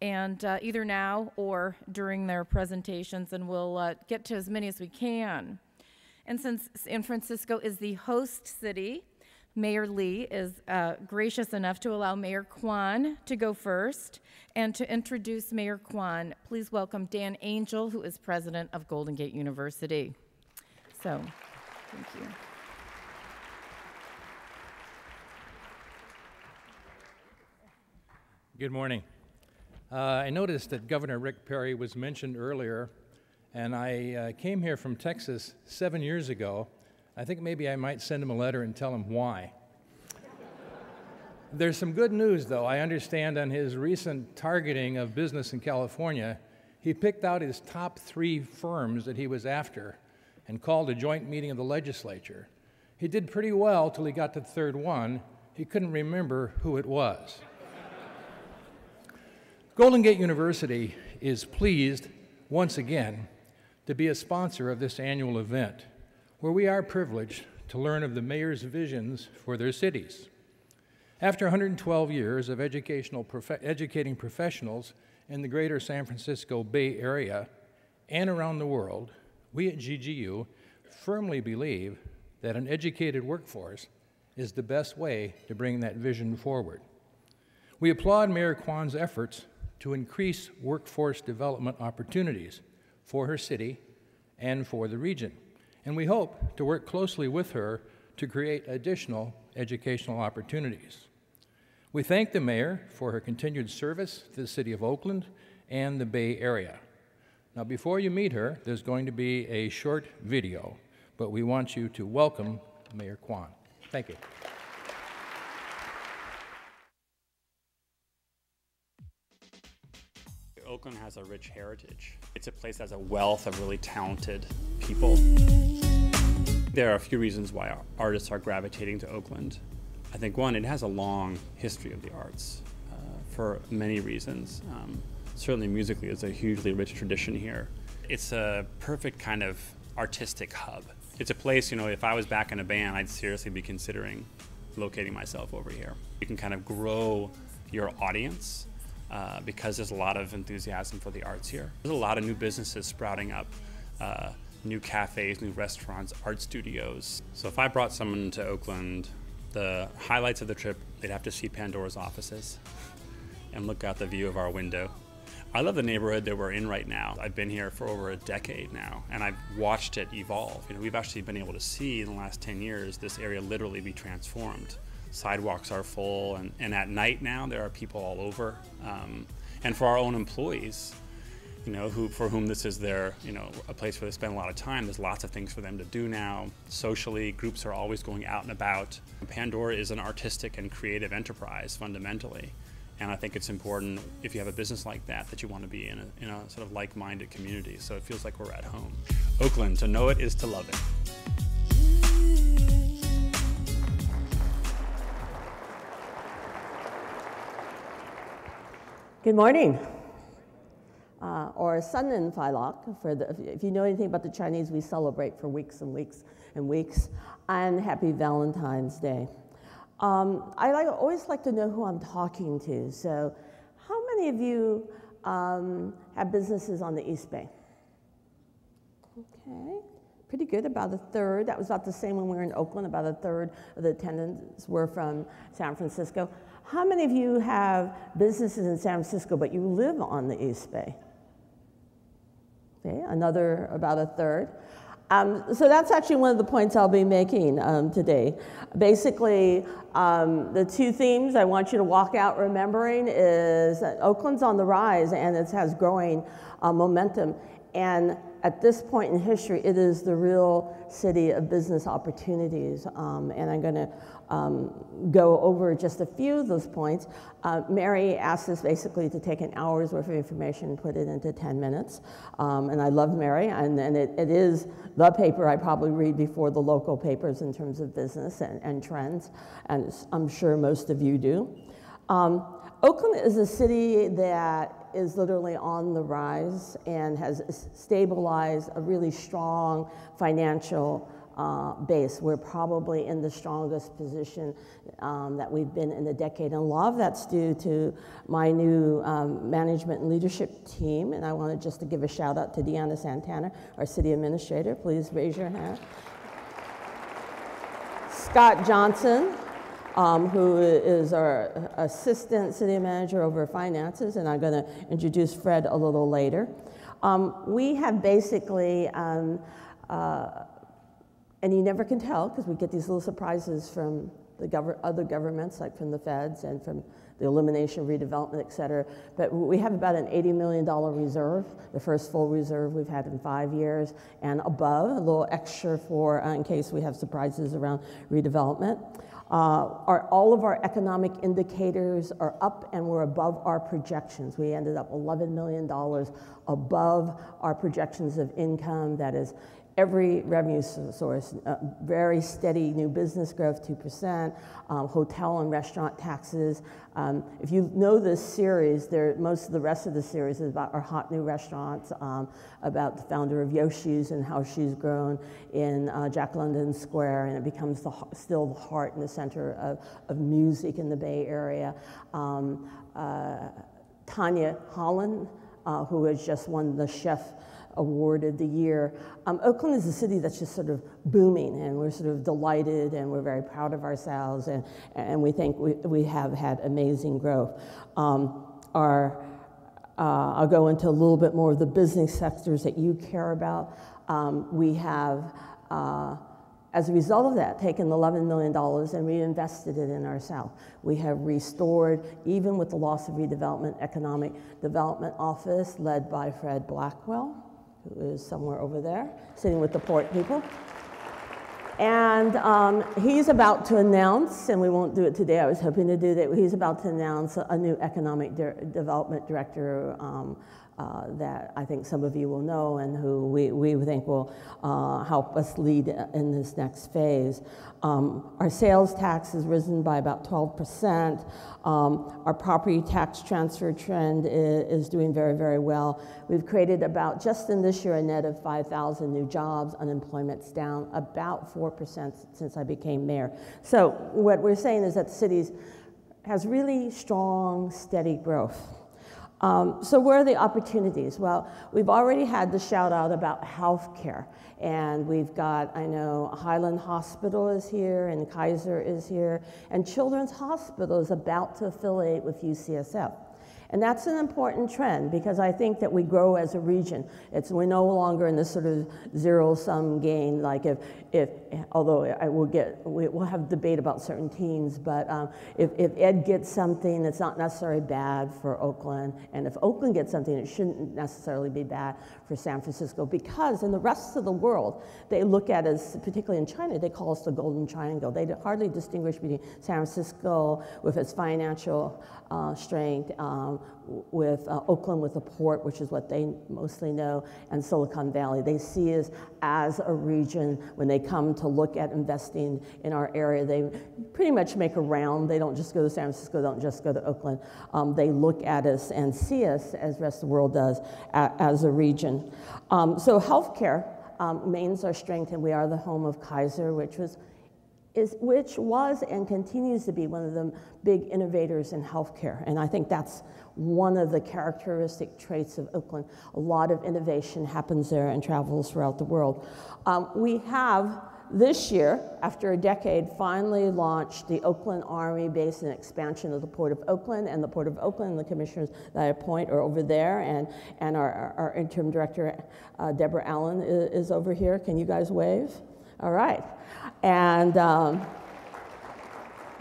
and either now or during their presentations, and we'll get to as many as we can. And since San Francisco is the host city, Mayor Lee is gracious enough to allow Mayor Quan to go first. And to introduce Mayor Quan, please welcome Dan Angel, who is president of Golden Gate University. So, thank you. Good morning. I noticed that Governor Rick Perry was mentioned earlier, and I came here from Texas 7 years ago. I think maybe I might send him a letter and tell him why. There's some good news, though. I understand on his recent targeting of business in California, he picked out his top 3 firms that he was after and called a joint meeting of the legislature. He did pretty well till he got to the 3rd one. He couldn't remember who it was. Golden Gate University is pleased, once again, to be a sponsor of this annual event, where we are privileged to learn of the mayor's visions for their cities. After 112 years of educating professionals in the greater San Francisco Bay Area and around the world, we at GGU firmly believe that an educated workforce is the best way to bring that vision forward. We applaud Mayor Quan's efforts to increase workforce development opportunities for her city and for the region, and we hope to work closely with her to create additional educational opportunities. We thank the mayor for her continued service to the city of Oakland and the Bay Area. Now, before you meet her, there's going to be a short video, but we want you to welcome Mayor Quan. Thank you. Oakland has a rich heritage. It's a place that has a wealth of really talented people. There are a few reasons why artists are gravitating to Oakland. I think one, it has a long history of the arts for many reasons. Certainly musically, there's a hugely rich tradition here. It's a perfect kind of artistic hub. It's a place, you know, if I was back in a band, I'd seriously be considering locating myself over here. You can kind of grow your audience because there's a lot of enthusiasm for the arts here. There's a lot of new businesses sprouting up, new cafes, new restaurants, art studios. So if I brought someone to Oakland, the highlights of the trip, they'd have to see Pandora's offices and look out the view of our window. I love the neighborhood that we're in right now. I've been here for over a decade now, and I've watched it evolve. You know, we've actually been able to see in the last 10 years this area literally be transformed. Sidewalks are full, and at night now there are people all over. And for our own employees, you know, for whom this is their, you know, a place where they spend a lot of time, there's lots of things for them to do now. Socially, groups are always going out and about. Pandora is an artistic and creative enterprise fundamentally. And I think it's important, if you have a business like that, that you want to be in a sort of like-minded community. So it feels like we're at home. Oakland, to know it is to love it. Good morning, or Sunnen Failok. If you know anything about the Chinese, we celebrate for weeks and weeks and weeks. And Happy Valentine's Day. I always like to know who I'm talking to. So, how many of you have businesses on the East Bay? Okay, pretty good. About a third. That was about the same when we were in Oakland. About a third of the attendants were from San Francisco. How many of you have businesses in San Francisco, but you live on the East Bay? Okay, another about a third. So that's actually one of the points I'll be making today. Basically, the two themes I want you to walk out remembering is that Oakland's on the rise and it has growing momentum. And at this point in history, it is the real city of business opportunities. And I'm going to go over just a few of those points. Mary asked us basically to take an hour's worth of information and put it into 10 minutes. And I love Mary, and it is the paper I probably read before the local papers in terms of business and trends, and I'm sure most of you do. Oakland is a city that is literally on the rise and has stabilized a really strong financial base. We're probably in the strongest position that we've been in a decade. And a lot of that's due to my new management and leadership team. And I wanted just to give a shout out to Deanna Santana, our city administrator. Please raise your hand. Scott Johnson, who is our assistant city manager over finances, and I'm going to introduce Fred a little later. We have basically, and you never can tell because we get these little surprises from the other governments, like from the feds and from the elimination, redevelopment, et cetera. But we have about an $80 million reserve, the first full reserve we've had in 5 years, and above, a little extra for in case we have surprises around redevelopment. All of our economic indicators are up and we're above our projections. We ended up $11 million above our projections of income. That is every revenue source, very steady new business growth, 2%, hotel and restaurant taxes. If you know this series, most of the rest of the series is about our hot new restaurants, about the founder of Yoshi's and how she's grown in Jack London Square, and it becomes still the heart and the center of music in the Bay Area. Tanya Holland, who has just won the Chef Award of the Year. Oakland is a city that's just sort of booming, and we're sort of delighted, and we're very proud of ourselves, and we think we have had amazing growth. I'll go into a little bit more of the business sectors that you care about. We have, as a result of that, taken $11 million and reinvested it in our South. We have restored, even with the loss of redevelopment, Economic Development Office led by Fred Blackwell, who is somewhere over there, sitting with the port people. And he's about to announce, and we won't do it today, I was hoping to do that, he's about to announce a new economic development director that I think some of you will know and who we think will help us lead in this next phase. Our sales tax has risen by about 12%. Our property tax transfer trend is doing very, very well. We've created about, just in this year, a net of 5,000 new jobs. Unemployment's down about 4% since I became mayor. So what we're saying is that the city has really strong, steady growth. So where are the opportunities? Well, we've already had the shout out about healthcare, and we've got, I know Highland Hospital is here, and Kaiser is here, and Children's Hospital is about to affiliate with UCSF. And that's an important trend because I think that we grow as a region. We're no longer in this sort of zero-sum game, like although we'll have debate about certain teams, but if Ed gets something, it's not necessarily bad for Oakland, and if Oakland gets something, it shouldn't necessarily be bad for San Francisco, because in the rest of the world, they look at us, particularly in China, they call us the Golden Triangle. They hardly distinguish between San Francisco with its financial strength, with Oakland with the port, which is what they mostly know, and Silicon Valley. They see us as a region. When they come to look at investing in our area, they pretty much make a round. They don't just go to San Francisco, they don't just go to Oakland. They look at us and see us, as the rest of the world does, as a region. So healthcare remains our strength, and we are the home of Kaiser, which was and continues to be one of the big innovators in healthcare. And I think that's one of the characteristic traits of Oakland. A lot of innovation happens there and travels throughout the world. We have, this year, after a decade, finally launched the Oakland Army Base and expansion of the Port of Oakland. And the Port of Oakland, and the commissioners that I appoint are over there, and our interim director, Deborah Allen, is over here. Can you guys wave? All right. And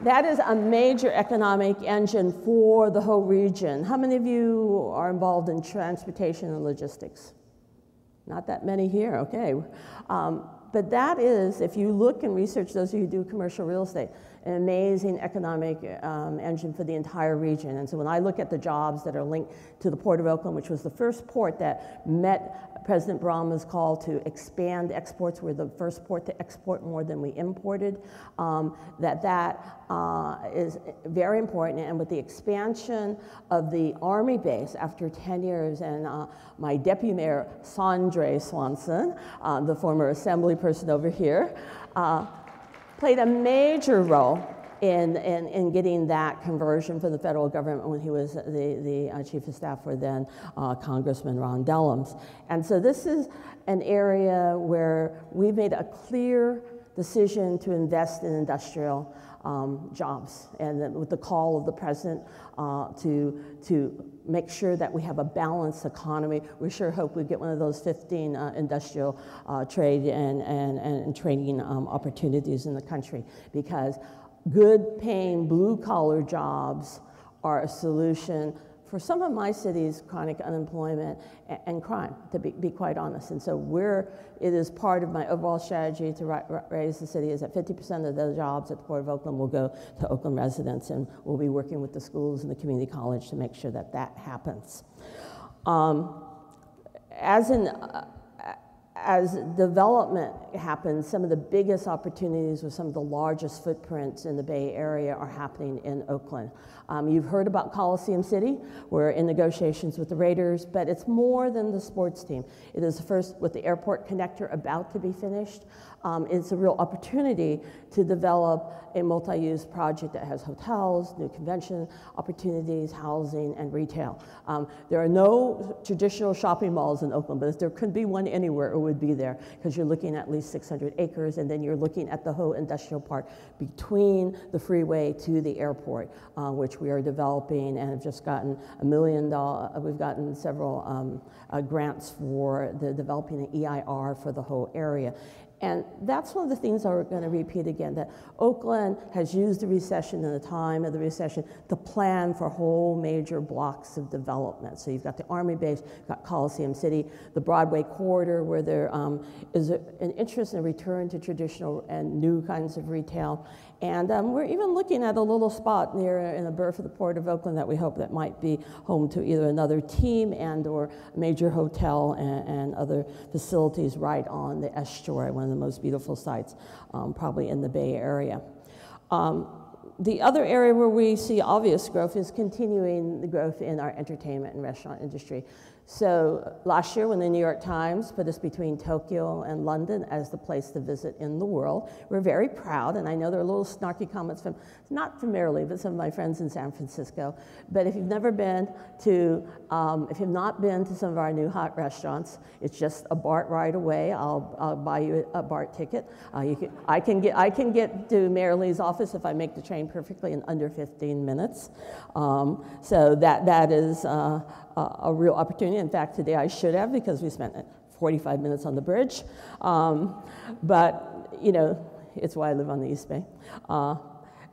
that is a major economic engine for the whole region. How many of you are involved in transportation and logistics? Not that many here, okay. But that is, if you look and research, those of you who do commercial real estate, an amazing economic engine for the entire region. And so when I look at the jobs that are linked to the Port of Oakland, which was the first port that met President Brahma's call to expand exports, we're the first port to export more than we imported, that is very important. And with the expansion of the Army base after 10 years, and my deputy mayor, Sondre Swanson, the former assembly person over here, played a major role in getting that conversion for the federal government when he was the chief of staff for then Congressman Ron Dellums. And so this is an area where we made a clear decision to invest in industrial jobs, and then with the call of the president to make sure that we have a balanced economy. We sure hope we get one of those 15 industrial trade and training opportunities in the country, because good paying blue collar jobs are a solution for some of my city's chronic unemployment and crime, to be quite honest. And so it is part of my overall strategy to raise the city, is that 50% of the jobs at the Port of Oakland will go to Oakland residents, and we'll be working with the schools and the community college to make sure that that happens. As development happens, some of the biggest opportunities with some of the largest footprints in the Bay Area are happening in Oakland. You've heard about Coliseum City. We're in negotiations with the Raiders, but it's more than the sports team. It is the first, with the airport connector about to be finished. It's a real opportunity to develop a multi-use project that has hotels, new convention opportunities, housing, and retail. There are no traditional shopping malls in Oakland, but if there could be one anywhere, it would be there, because you're looking at least 600 acres, and then you're looking at the whole industrial park between the freeway to the airport, which we are developing and have just gotten $1 million. We've gotten several grants for developing an EIR for the whole area. And that's one of the things that we're going to repeat again, that Oakland has used the recession and the time of the recession to plan for whole major blocks of development. So you've got the Army base, you've got Coliseum City, the Broadway corridor, where there is an interest in a return to traditional and new kinds of retail. And we're even looking at a little spot near in the berth of the Port of Oakland that we hope that might be home to either another team and or major hotel and other facilities right on the estuary, one of the most beautiful sites probably in the Bay Area. The other area where we see obvious growth is continuing the growth in our entertainment and restaurant industry. So last year, when the New York Times put us between Tokyo and London as the place to visit in the world, we're very proud, and I know there are little snarky comments from, not from Marilee, but some of my friends in San Francisco. But if you've never been to, if you've not been to some of our new hot restaurants, it's just a BART ride away. I'll buy you a BART ticket. I can get to Marilee's office if I make the train perfectly in under 15 minutes. So that is a real opportunity. In fact, today I should have, because we spent 45 minutes on the bridge. But, you know, it's why I live on the East Bay.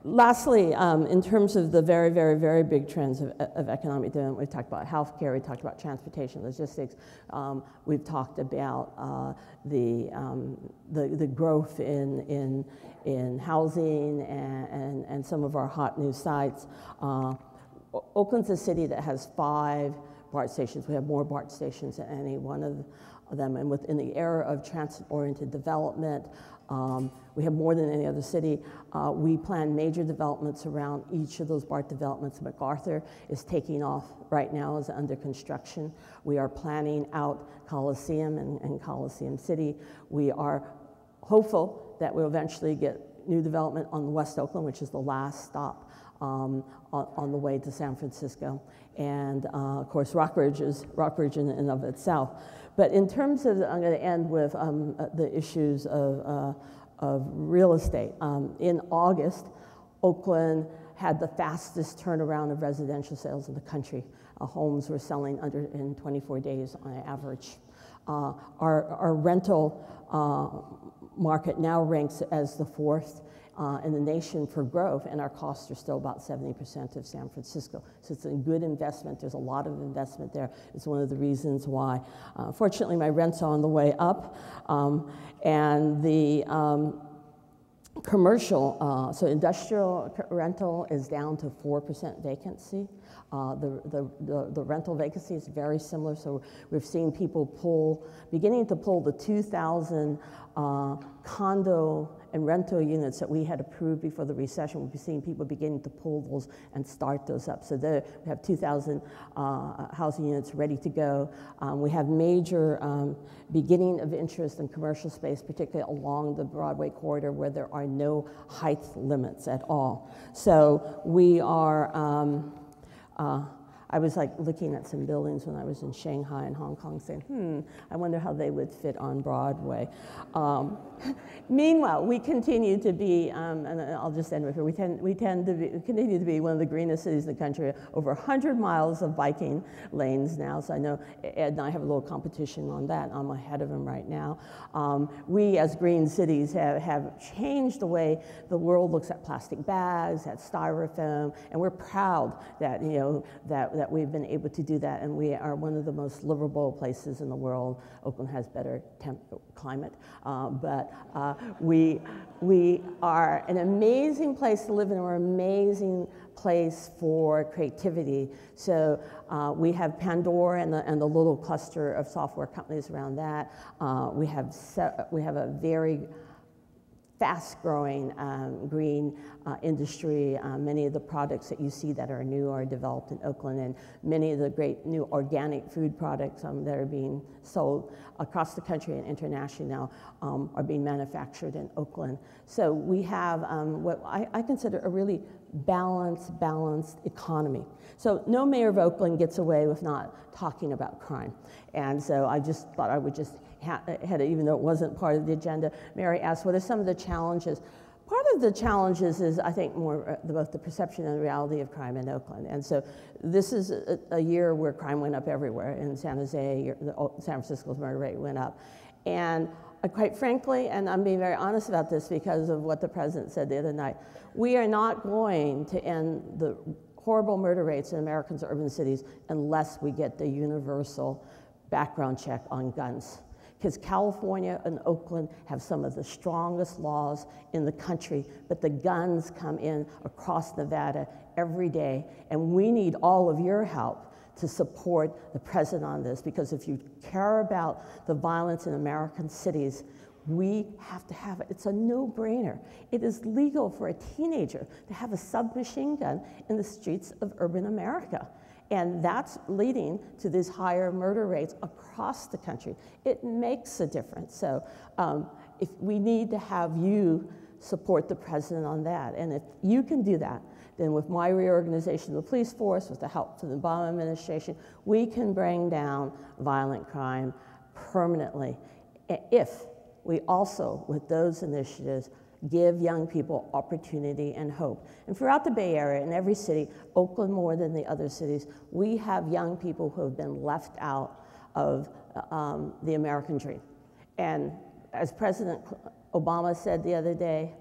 Lastly, in terms of the very, very, very big trends of economic development, we've talked about healthcare, we talked about transportation, logistics, we've talked about the growth in housing and some of our hot new sites. Oakland's a city that has 5 BART stations. We have more BART stations than any one of them. And within the era of transit-oriented development, we have more than any other city. We plan major developments around each of those BART developments. MacArthur is taking off right now, is under construction. We are planning out Coliseum and Coliseum City. We are hopeful that we'll eventually get new development on West Oakland, which is the last stop on the way to San Francisco. And of course, Rockridge in and of itself. But in terms of, I'm going to end with the issues of real estate. In August, Oakland had the fastest turnaround of residential sales in the country. Homes were selling in 24 days on average. Our rental market now ranks as the 4th in the nation for growth, and our costs are still about 70% of San Francisco. So it's a good investment. There's a lot of investment there. It's one of the reasons why. Fortunately, my rent's on the way up, and the commercial, so industrial rental is down to 4% vacancy. The rental vacancy is very similar, so we've seen people beginning to pull the 2,000 condo and rental units that we had approved before the recession. We've been seeing people beginning to pull those and start those up. So there, we have 2,000 housing units ready to go. We have major beginning of interest in commercial space, particularly along the Broadway corridor where there are no height limits at all. So we are, I was like looking at some buildings when I was in Shanghai and Hong Kong saying, I wonder how they would fit on Broadway. Meanwhile, we continue to be, and I'll just end with here, we continue to be one of the greenest cities in the country, over 100 miles of biking lanes now, so I know Ed and I have a little competition on that. I'm ahead of him right now. We as green cities have changed the way the world looks at plastic bags, at styrofoam, and we're proud that, you know, that we've been able to do that, and we are one of the most livable places in the world. Oakland has better climate, but we are an amazing place to live in. We're an amazing place for creativity. So we have Pandora and the little cluster of software companies around that. We have a very fast-growing green industry. Many of the products that you see that are new are developed in Oakland, and many of the great new organic food products that are being sold across the country and internationally now are being manufactured in Oakland. So we have what I consider a really balanced economy. So no mayor of Oakland gets away with not talking about crime. And so I just thought I would just had it, even though it wasn't part of the agenda. Mary asked, what are some of the challenges? Part of the challenges is, I think, more both the perception and the reality of crime in Oakland. And so this is a year where crime went up everywhere. In San Jose, San Francisco's murder rate went up. And quite frankly, and I'm being very honest about this because of what the president said the other night, we are not going to end the horrible murder rates in Americans' urban cities unless we get the universal background check on guns. Because California and Oakland have some of the strongest laws in the country, but the guns come in across Nevada every day, and we need all of your help to support the president on this, because if you care about the violence in American cities, we have to have it. It's a no-brainer. It is legal for a teenager to have a submachine gun in the streets of urban America. And that's leading to these higher murder rates across the country. It makes a difference. So if we need to have you support the president on that. And if you can do that, then with my reorganization of the police force, with the help from the Obama administration, we can bring down violent crime permanently. If we also, with those initiatives, give young people opportunity and hope. And throughout the Bay Area, in every city, Oakland more than the other cities, we have young people who have been left out of the American dream. And as President Obama said the other day,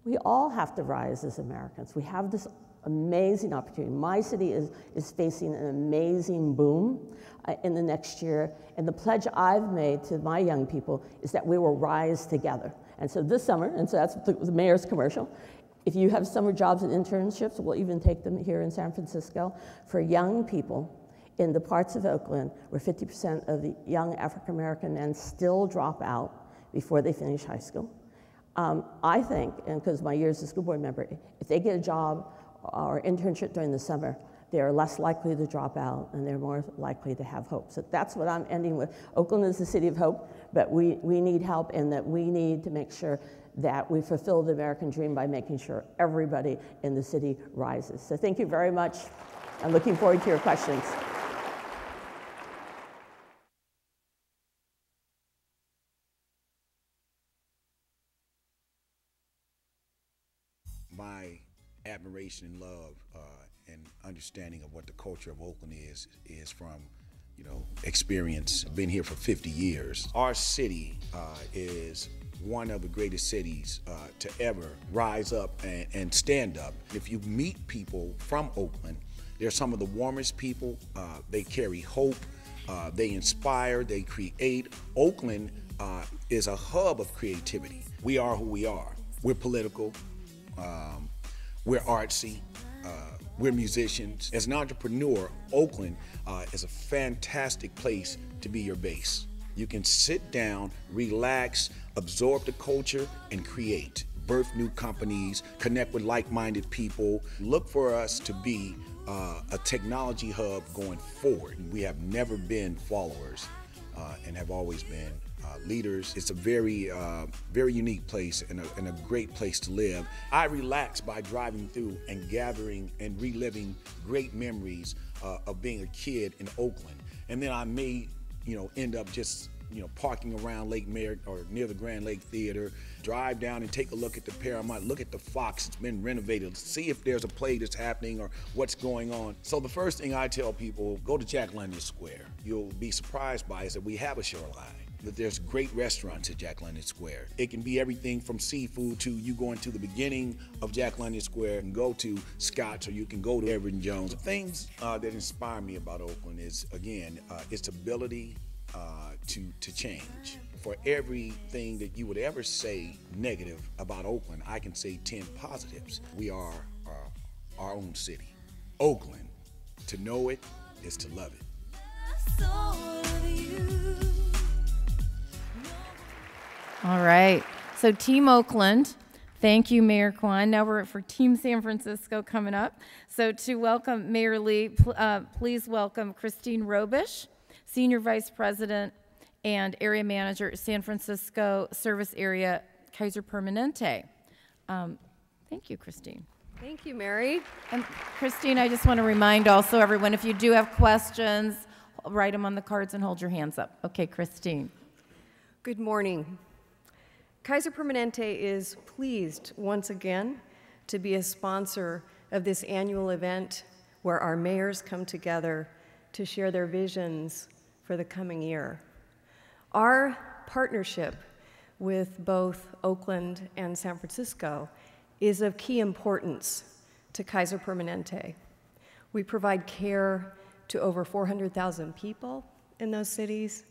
we all have to rise as Americans. We have this amazing opportunity. My city is facing an amazing boom in the next year, and the pledge I've made to my young people is that we will rise together. And so this summer, and so that's the mayor's commercial, if you have summer jobs and internships, we'll even take them here in San Francisco, for young people in the parts of Oakland where 50% of the young African-American men still drop out before they finish high school. I think, and because my years as a school board member, if they get a job or internship during the summer, they are less likely to drop out and they're more likely to have hope. So that's what I'm ending with. Oakland is the city of hope, but we need help, and that we need to make sure that we fulfill the American dream by making sure everybody in the city rises. So thank you very much. I'm looking forward to your questions. My admiration and love and understanding of what the culture of Oakland is from, you know, experience. I've been here for 50 years. Our city is one of the greatest cities to ever rise up and stand up. If you meet people from Oakland, they're some of the warmest people. They carry hope, they inspire, they create. Oakland is a hub of creativity. We are who we are. We're political, we're artsy, we're musicians. As an entrepreneur, Oakland is a fantastic place to be your base. You can sit down, relax, absorb the culture, and create. Birth new companies, connect with like-minded people. Look for us to be a technology hub going forward. We have never been followers and have always been leaders. It's a very, very unique place and a great place to live. I relax by driving through and gathering and reliving great memories of being a kid in Oakland. And then I may, end up just, parking around Lake Merritt or near the Grand Lake Theater, drive down and take a look at the Paramount, look at the Fox, it's been renovated, see if there's a play that's happening or what's going on. So the first thing I tell people, go to Jack London Square. You'll be surprised by is that we have a shoreline, that there's great restaurants at Jack London Square. It can be everything from seafood to you going to the beginning of Jack London Square and go to Scott's, or you can go to Everett and Jones. The things that inspire me about Oakland is, again, its ability to change. For everything that you would ever say negative about Oakland, I can say 10 positives. We are our own city. Oakland, to know it is to love it. All right. So Team Oakland, thank you, Mayor Quan. Now we're for Team San Francisco coming up. So to welcome Mayor Lee, please welcome Christine Robish, Senior Vice President and Area Manager, San Francisco Service Area, Kaiser Permanente. Thank you, Christine. Thank you, Mary. And Christine, I just want to remind also everyone, if you do have questions, write them on the cards and hold your hands up. Okay, Christine. Good morning. Kaiser Permanente is pleased once again to be a sponsor of this annual event where our mayors come together to share their visions for the coming year. Our partnership with both Oakland and San Francisco is of key importance to Kaiser Permanente. We provide care to over 400,000 people in those cities,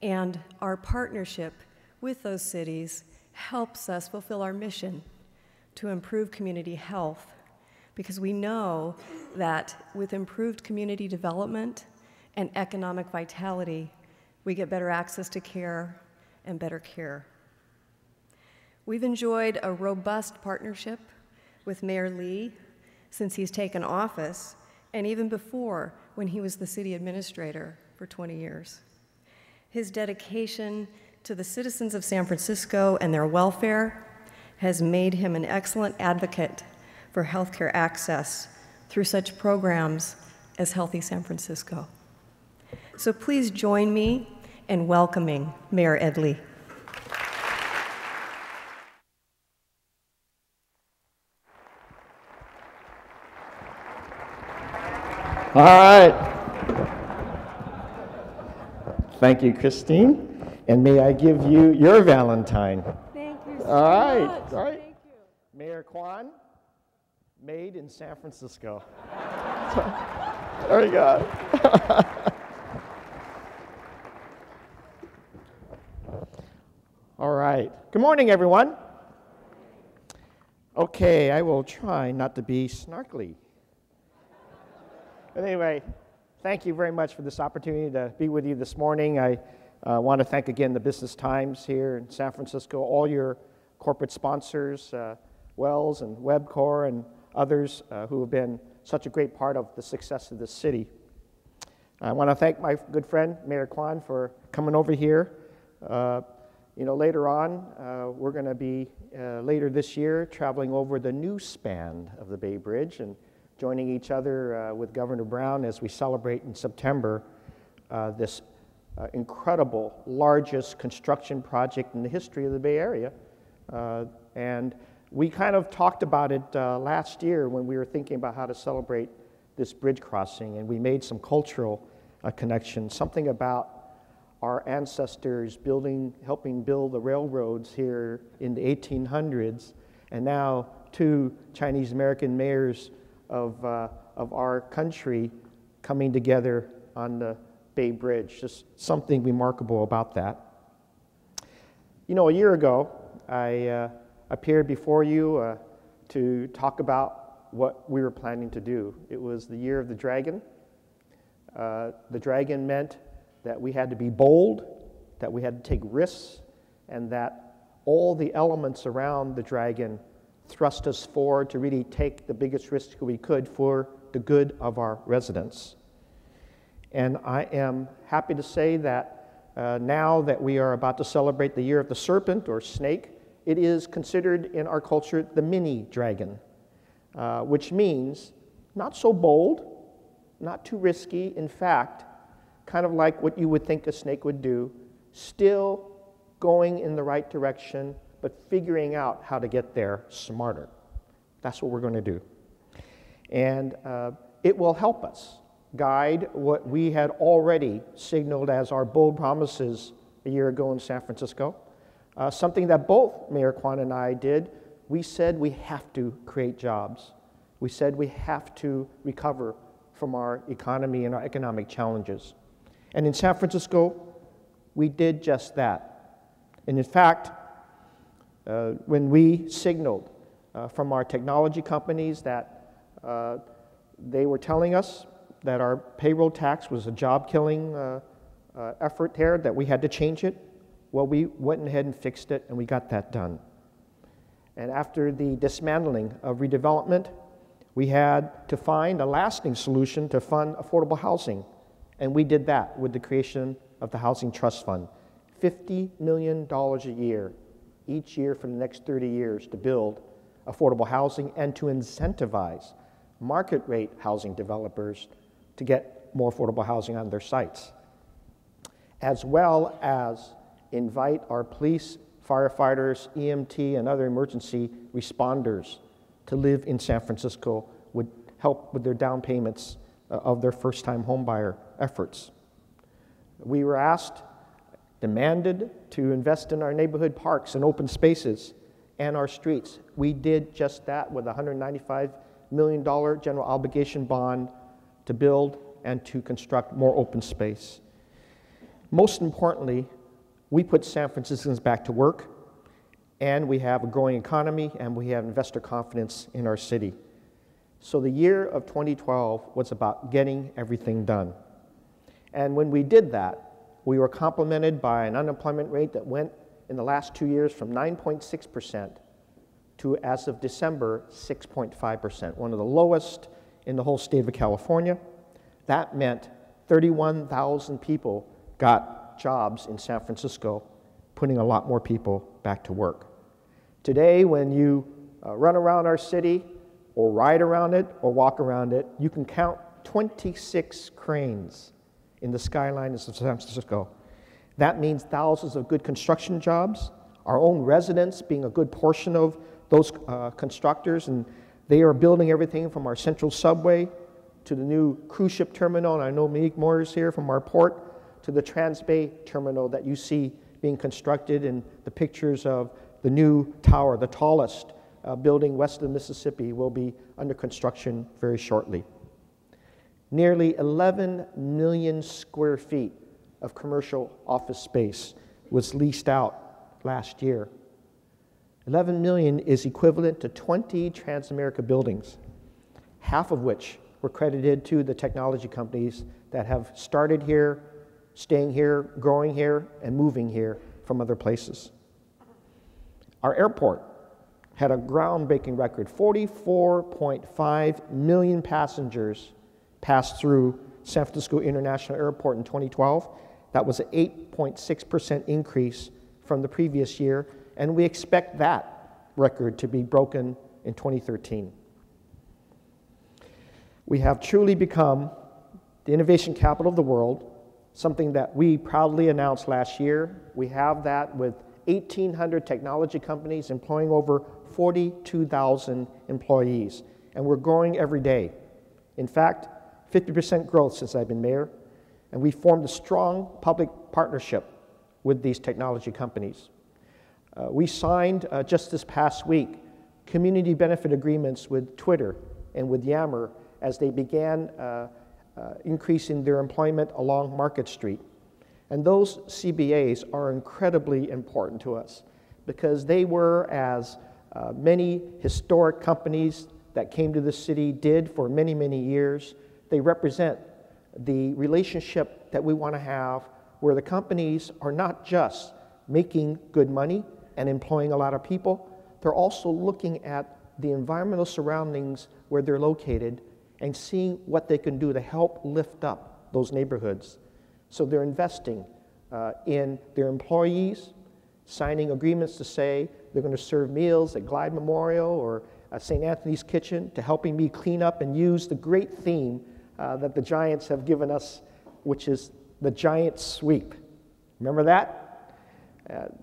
and our partnership with those cities helps us fulfill our mission to improve community health, because we know that with improved community development and economic vitality, we get better access to care and better care. We've enjoyed a robust partnership with Mayor Lee since he's taken office, and even before, when he was the city administrator for 20 years. His dedication to the citizens of San Francisco and their welfare has made him an excellent advocate for healthcare access through such programs as Healthy San Francisco. So please join me in welcoming Mayor Ed Lee. All right. Thank you, Christine. And may I give you your Valentine? Thank you so All right. much. All right. Thank you. Mayor Quan, made in San Francisco. There you go. All right. Good morning, everyone. Okay, I will try not to be snarkly. But anyway, thank you very much for this opportunity to be with you this morning. I want to thank again the Business Times here in San Francisco, all your corporate sponsors, Wells and Webcor and others who have been such a great part of the success of this city. I want to thank my good friend, Mayor Quan, for coming over here. Later on, we're going to be, later this year, traveling over the new span of the Bay Bridge and joining each other with Governor Brown as we celebrate in September this incredible, largest construction project in the history of the Bay Area. And we kind of talked about it last year when we were thinking about how to celebrate this bridge crossing, and we made some cultural connections, something about our ancestors helping build the railroads here in the 1800s, and now 2 Chinese American mayors of our country coming together on the Bay Bridge. Just something remarkable about that. You know, a year ago, I appeared before you to talk about what we were planning to do. It was the year of the dragon. The dragon meant that we had to be bold, that we had to take risks, and that all the elements around the dragon thrust us forward to really take the biggest risk we could for the good of our residents. And I am happy to say that now that we are about to celebrate the year of the serpent or snake, it is considered in our culture the mini dragon, which means not so bold, not too risky. In fact, kind of like what you would think a snake would do, still going in the right direction, but figuring out how to get there smarter. That's what we're going to do. And it will help us guide what we had already signaled as our bold promises a year ago in San Francisco. Something that both Mayor Quan and I did. We said we have to create jobs. We said we have to recover from our economy and our economic challenges. And in San Francisco, we did just that. And in fact, when we signaled from our technology companies that they were telling us that our payroll tax was a job-killing effort there, that we had to change it, well, we went ahead and fixed it, and we got that done. And after the dismantling of redevelopment, we had to find a lasting solution to fund affordable housing. And we did that with the creation of the Housing Trust Fund. $50 million a year, each year for the next 30 years to build affordable housing and to incentivize market rate housing developers to get more affordable housing on their sites, as well as invite our police, firefighters, EMT, and other emergency responders to live in San Francisco, would help with their down payments of their first-time homebuyer efforts. We were asked, demanded to invest in our neighborhood parks and open spaces and our streets. We did just that with a $195 million general obligation bond to build and to construct more open space. Most importantly, we put San Franciscans back to work, and we have a growing economy, and we have investor confidence in our city. So the year of 2012 was about getting everything done. And when we did that, we were complemented by an unemployment rate that went in the last 2 years from 9.6% to, as of December, 6.5%, one of the lowest in the whole state of California. That meant 31,000 people got jobs in San Francisco, putting a lot more people back to work. Today, when you run around our city, or ride around it, or walk around it, you can count 26 cranes in the skyline of San Francisco. That means thousands of good construction jobs, our own residents being a good portion of those constructors, and they are building everything from our central subway to the new cruise ship terminal, and I know Monique Moore is here from our port, to the Trans-Bay terminal that you see being constructed, and the pictures of the new tower, the tallest building west of the Mississippi, will be under construction very shortly. Nearly 11 million square feet of commercial office space was leased out last year. 11 million is equivalent to 20 Transamerica buildings, half of which were credited to the technology companies that have started here, staying here, growing here, and moving here from other places. Our airport had a groundbreaking record. 44.5 million passengers passed through San Francisco International Airport in 2012. That was an 8.6% increase from the previous year, and we expect that record to be broken in 2013. We have truly become the innovation capital of the world, something that we proudly announced last year. We have that with 1,800 technology companies employing over 42,000 employees, and we're growing every day. In fact, 50% growth since I've been mayor. And we formed a strong public partnership with these technology companies. We signed just this past week community benefit agreements with Twitter and with Yammer as they began increasing their employment along Market Street. And those CBAs are incredibly important to us because they were, as many historic companies that came to the city did for many, many years, they represent the relationship that we want to have where the companies are not just making good money and employing a lot of people, they're also looking at the environmental surroundings where they're located and seeing what they can do to help lift up those neighborhoods. So they're investing in their employees, signing agreements to say they're going to serve meals at Glide Memorial or St. Anthony's Kitchen, to helping me clean up and use the great theme that the Giants have given us, which is the Giant Sweep. Remember that?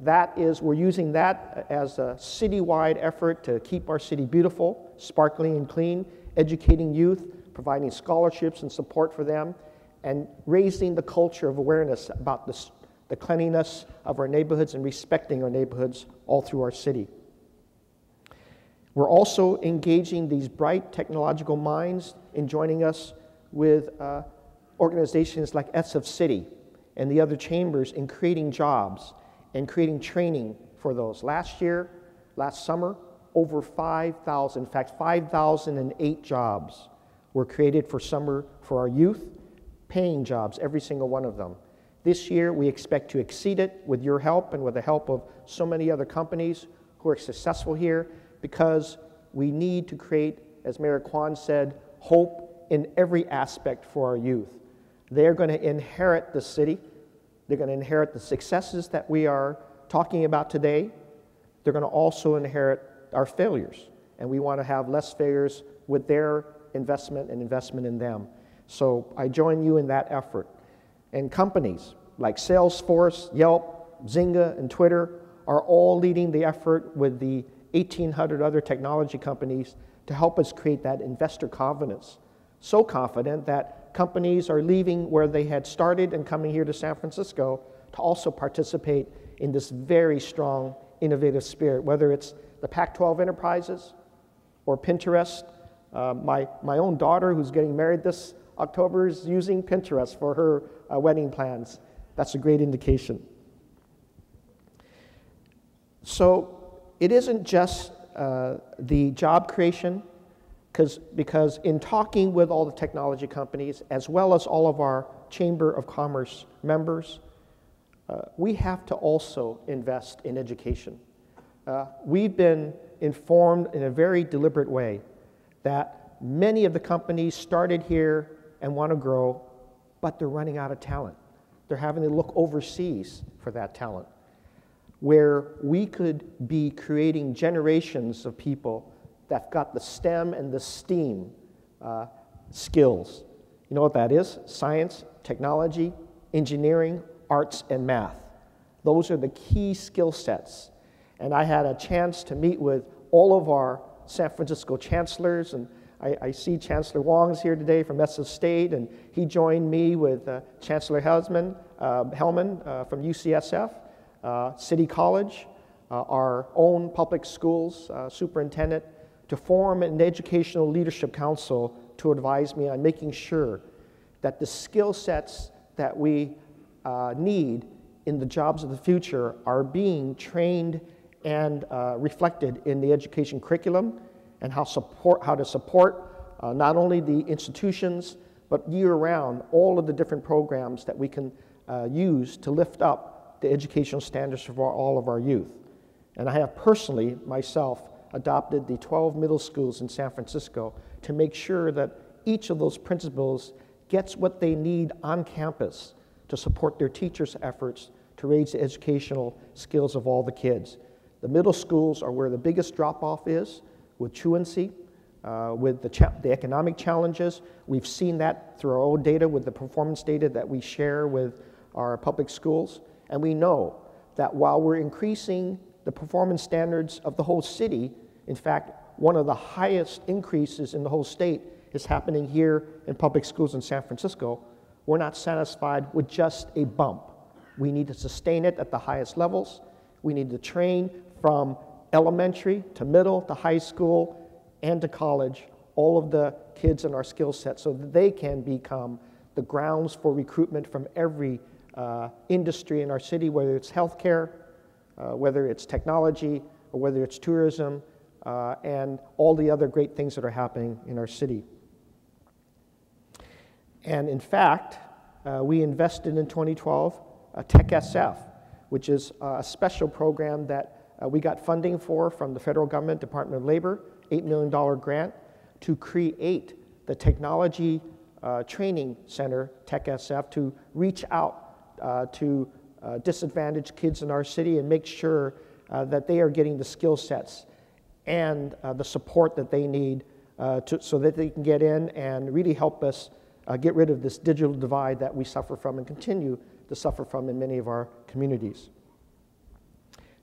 We're using that as a citywide effort to keep our city beautiful, sparkling and clean, educating youth, providing scholarships and support for them, and raising the culture of awareness about the cleanliness of our neighborhoods and respecting our neighborhoods all through our city. We're also engaging these bright technological minds in joining us with organizations like SF City and the other chambers in creating jobs and creating training for those. Last summer, over 5,000, in fact, 5,008 jobs were created for summer for our youth, paying jobs, every single one of them. This year, we expect to exceed it with your help and with the help of so many other companies who are successful here, because we need to create, as Mayor Quan said, hope in every aspect for our youth. They're going to inherit the city. They're going to inherit the successes that we are talking about today. They're going to also inherit our failures, and we want to have less failures with their investment and investment in them. So I join you in that effort. And companies like Salesforce, Yelp, Zynga, and Twitter are all leading the effort with the 1,800 other technology companies to help us create that investor confidence. So confident that companies are leaving where they had started and coming here to San Francisco to also participate in this very strong, innovative spirit, whether it's the Pac-12 enterprises or Pinterest. My own daughter, who's getting married this October, is using Pinterest for her wedding plans. That's a great indication. So it isn't just the job creation, because in talking with all the technology companies, as well as all of our Chamber of Commerce members, we have to also invest in education. We've been informed in a very deliberate way that many of the companies started here and want to grow, but they're running out of talent. They're having to look overseas for that talent, where we could be creating generations of people that've got the STEM and the STEAM skills. You know what that is? Science, technology, engineering, arts, and math. Those are the key skill sets. And I had a chance to meet with all of our San Francisco chancellors, and I see Chancellor Wong's here today from SF State, and he joined me with Chancellor Hellman from UCSF, City College, our own public schools superintendent, to form an educational leadership council to advise me on making sure that the skill sets that we need in the jobs of the future are being trained and reflected in the education curriculum, and how to support not only the institutions, but year-round, all of the different programs that we can use to lift up the educational standards for all of our youth. And I have personally, myself, adopted the 12 middle schools in San Francisco to make sure that each of those principals gets what they need on campus to support their teachers' efforts to raise the educational skills of all the kids. The middle schools are where the biggest drop-off is, with truancy, with the economic challenges. We've seen that through our own data, with the performance data that we share with our public schools. And we know that while we're increasing the performance standards of the whole city, in fact, one of the highest increases in the whole state is happening here in public schools in San Francisco. We're not satisfied with just a bump. We need to sustain it at the highest levels. We need to train from elementary to middle to high school and to college, all of the kids in our skill set so that they can become the grounds for recruitment from every industry in our city, whether it's healthcare, whether it's technology, or whether it's tourism, and all the other great things that are happening in our city. And in fact, we invested in 2012 Tech SF, which is a special program that we got funding for from the federal government, Department of Labor, $8 million grant to create the technology training center, Tech SF, to reach out to disadvantaged kids in our city and make sure that they are getting the skill sets and the support that they need so that they can get in and really help us get rid of this digital divide that we suffer from and continue to suffer from in many of our communities.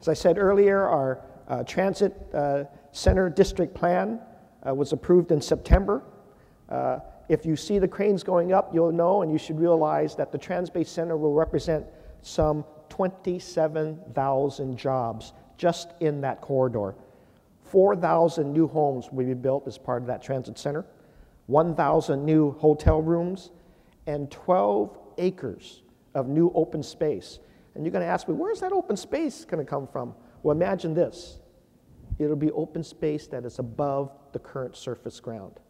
As I said earlier, our transit center district plan was approved in September. If you see the cranes going up, you'll know and you should realize that the Trans-Bay Center will represent some 27,000 jobs just in that corridor. 4,000 new homes will be built as part of that transit center, 1,000 new hotel rooms, and 12 acres of new open space. And you're going to ask me, where's that open space going to come from? Well, imagine this. It'll be open space that is above the current surface ground.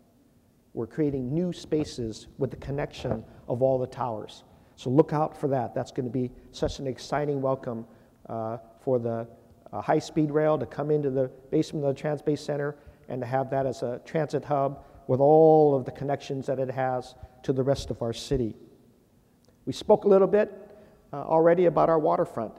We're creating new spaces with the connection of all the towers. So look out for that. That's going to be such an exciting welcome for the high-speed rail to come into the basement of the Trans-Bay Center and to have that as a transit hub with all of the connections that it has to the rest of our city. We spoke a little bit already about our waterfront,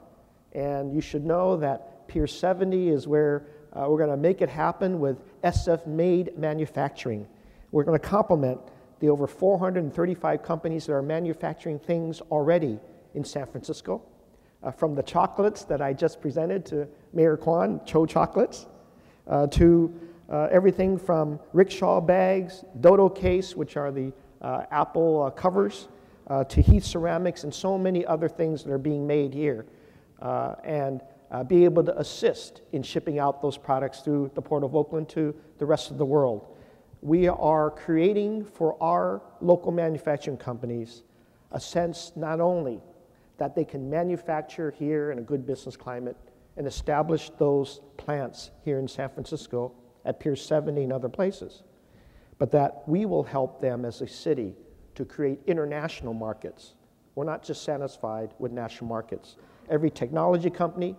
and you should know that Pier 70 is where we're going to make it happen with SF-made manufacturing. We're going to complement the over 435 companies that are manufacturing things already in San Francisco, from the chocolates that I just presented to Mayor Quan, Cho Chocolates, to everything from rickshaw bags, Dodo case, which are the apple covers, to Heath Ceramics and so many other things that are being made here, and be able to assist in shipping out those products through the Port of Oakland to the rest of the world. We are creating for our local manufacturing companies a sense not only that they can manufacture here in a good business climate and establish those plants here in San Francisco at Pier 70 and other places, but that we will help them as a city to create international markets. We're not just satisfied with national markets. Every technology company,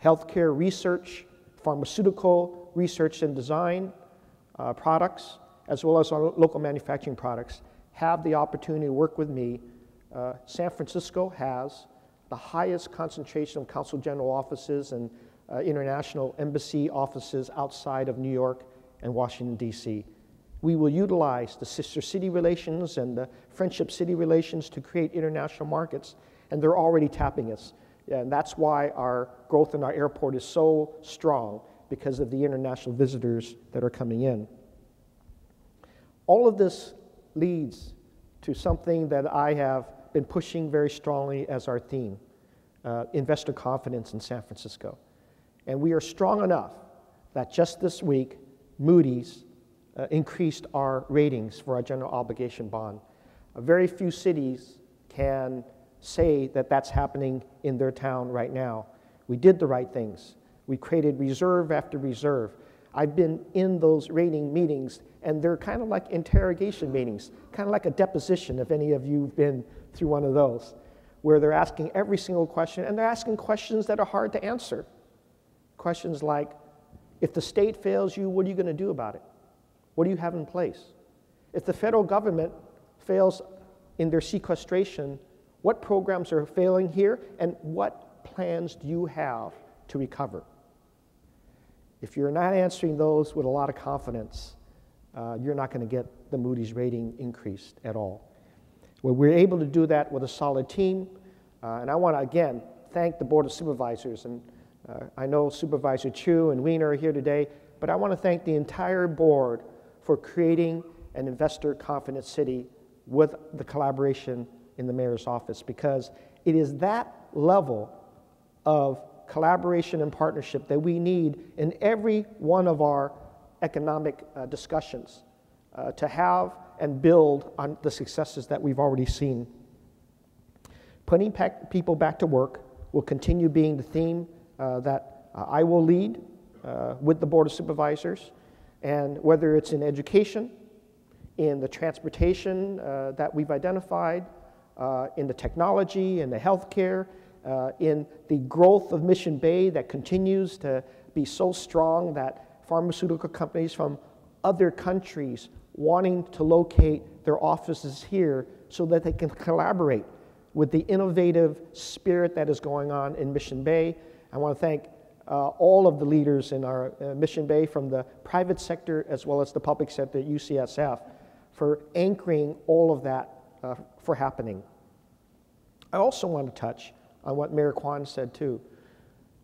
healthcare research, pharmaceutical research and design products, as well as our local manufacturing products, have the opportunity to work with me. San Francisco has the highest concentration of consul general offices and international embassy offices outside of New York and Washington, D.C. We will utilize the sister city relations and the friendship city relations to create international markets, and they're already tapping us. And that's why our growth in our airport is so strong, because of the international visitors that are coming in. All of this leads to something that I have been pushing very strongly as our theme, investor confidence in San Francisco. And we are strong enough that just this week, Moody's increased our ratings for our general obligation bond. Very few cities can say that that's happening in their town right now. We did the right things. We created reserve after reserve. I've been in those rating meetings, and they're kind of like interrogation meetings, kind of like a deposition, if any of you have been through one of those, where they're asking every single question, and they're asking questions that are hard to answer. Questions like, if the state fails you, what are you going to do about it? What do you have in place? If the federal government fails in their sequestration, what programs are failing here, and what plans do you have to recover? If you're not answering those with a lot of confidence, you're not going to get the Moody's rating increased at all. Well, we're able to do that with a solid team, and I want to, again, thank the Board of Supervisors, and I know Supervisor Chu and Wiener are here today, but I want to thank the entire board for creating an investor confident city with the collaboration in the mayor's office, because it is that level of collaboration and partnership that we need in every one of our economic discussions to have and build on the successes that we've already seen. Putting people back to work will continue being the theme that I will lead with the Board of Supervisors, and whether it's in education, in the transportation that we've identified, in the technology, in the healthcare, in the growth of Mission Bay that continues to be so strong that pharmaceutical companies from other countries wanting to locate their offices here so that they can collaborate with the innovative spirit that is going on in Mission Bay. I want to thank all of the leaders in our Mission Bay, from the private sector as well as the public sector at UCSF, for anchoring all of that for happening. I also want to touch on what Mayor Quan said too.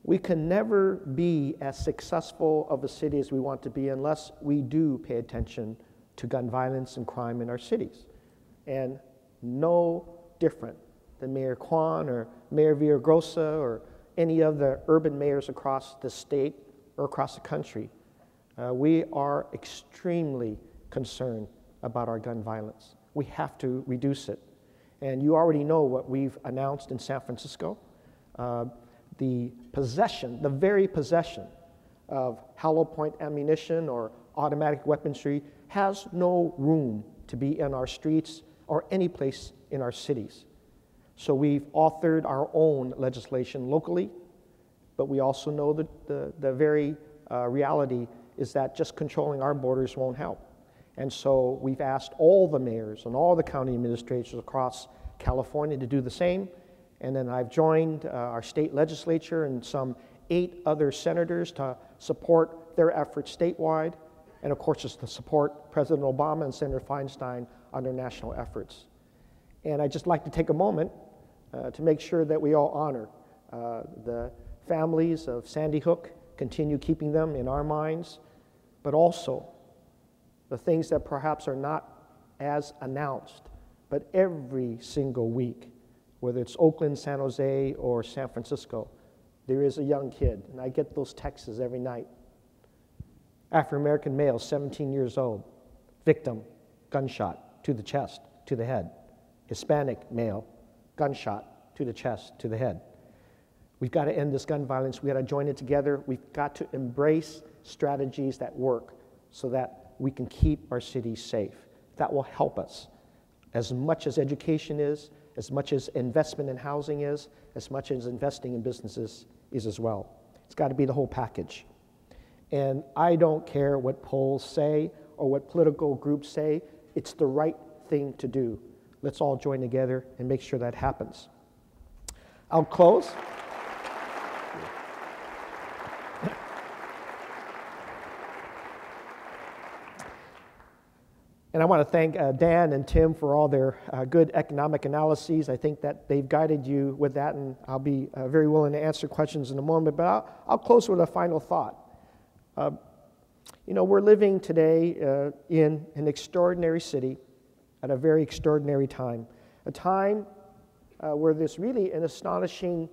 We can never be as successful of a city as we want to be unless we do pay attention to gun violence and crime in our cities. And no different than Mayor Quan or Mayor Villagrosa or any of the urban mayors across the state or across the country. We are extremely concerned about our gun violence. We have to reduce it. And you already know what we've announced in San Francisco. The possession, the very possession of hollow point ammunition or automatic weaponry has no room to be in our streets or any place in our cities. So we've authored our own legislation locally, but we also know that the very reality is that just controlling our borders won't help. And so we've asked all the mayors and all the county administrators across California to do the same. And then I've joined our state legislature and some 8 other senators to support their efforts statewide. And of course, just to support President Obama and Senator Feinstein on their national efforts. And I'd just like to take a moment to make sure that we all honor the families of Sandy Hook, continue keeping them in our minds, but also the things that perhaps are not as announced, but every single week, whether it's Oakland, San Jose, or San Francisco, there is a young kid, and I get those texts every night. African-American male, 17 years old, victim, gunshot to the chest, to the head. Hispanic male, gunshot to the chest, to the head. We've got to end this gun violence. We've got to join it together. We've got to embrace strategies that work so that we can keep our cities safe. That will help us. As much as education is, as much as investment in housing is, as much as investing in businesses is as well. It's got to be the whole package. And I don't care what polls say or what political groups say. It's the right thing to do. Let's all join together and make sure that happens. I'll close. And I want to thank Dan and Tim for all their good economic analyses. I think that they've guided you with that, and I'll be very willing to answer questions in a moment. But I'll close with a final thought. You know, we're living today in an extraordinary city at a very extraordinary time, a time where there's really an astonishing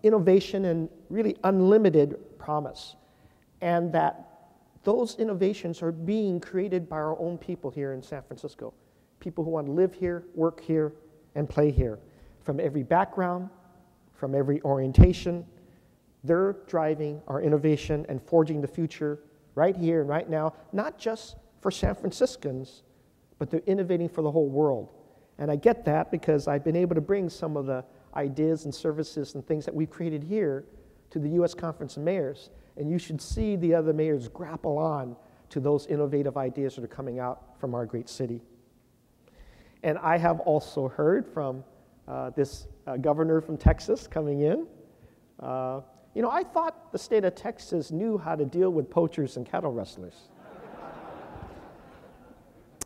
innovation and really unlimited promise, and that those innovations are being created by our own people here in San Francisco, people who want to live here, work here, and play here, from every background, from every orientation. They're driving our innovation and forging the future right here and right now, not just for San Franciscans, but they're innovating for the whole world. And I get that because I've been able to bring some of the ideas and services and things that we've created here to the U.S. Conference of Mayors. And you should see the other mayors grapple on to those innovative ideas that are coming out from our great city. And I have also heard from this governor from Texas coming in. You know, I thought the state of Texas knew how to deal with poachers and cattle rustlers.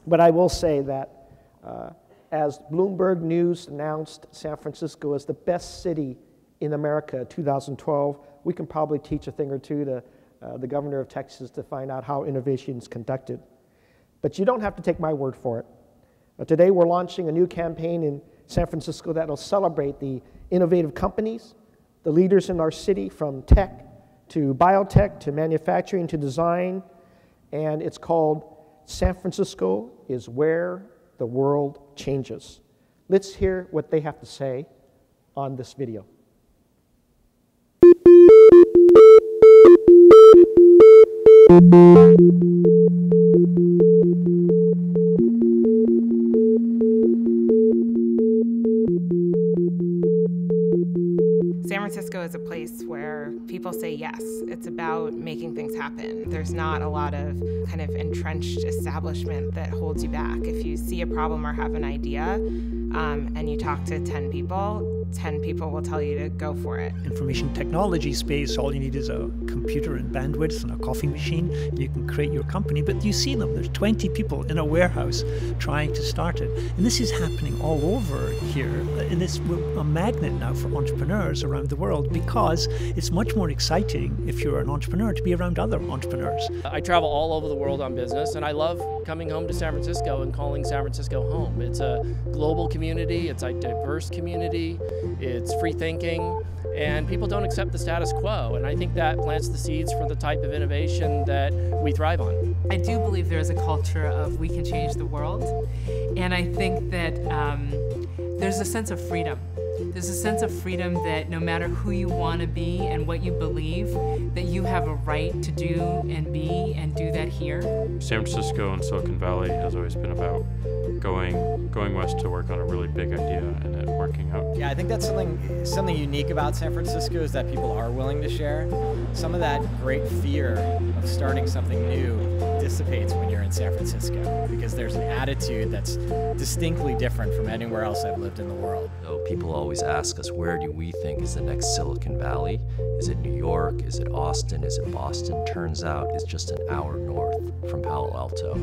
But I will say that as Bloomberg News announced San Francisco as the best city in America 2012, we can probably teach a thing or two to the governor of Texas to find out how innovation is conducted. But you don't have to take my word for it. Today we're launching a new campaign in San Francisco that will celebrate the innovative companies, the leaders in our city, from tech to biotech to manufacturing to design, and it's called San Francisco is Where the World Changes. Let's hear what they have to say on this video. San Francisco is a place where people say yes. It's about making things happen. There's not a lot of kind of entrenched establishment that holds you back. If you see a problem or have an idea and you talk to 10 people will tell you to go for it. Information technology space, all you need is a computer and bandwidth and a coffee machine. You can create your company, but you see them. There's 20 people in a warehouse trying to start it. And this is happening all over here. And it's a magnet now for entrepreneurs around the world, because it's much more exciting if you're an entrepreneur to be around other entrepreneurs. I travel all over the world on business, and I love coming home to San Francisco and calling San Francisco home. It's a global community, it's a diverse community, it's free thinking, and people don't accept the status quo, and I think that plants the seeds for the type of innovation that we thrive on. I do believe there is a culture of we can change the world, and I think that there's a sense of freedom. There's a sense of freedom that no matter who you want to be and what you believe, that you have a right to do and be and do that here. San Francisco and Silicon Valley has always been about going west to work on a really big idea and it working out. Yeah, I think that's something unique about San Francisco, is that people are willing to share. Some of that great fear of starting something new dissipates when you're in San Francisco, because there's an attitude that's distinctly different from anywhere else I've lived in the world. So people always ask us, where do we think is the next Silicon Valley? Is it New York? Is it Austin? Is it Boston? Turns out it's just an hour north from Palo Alto.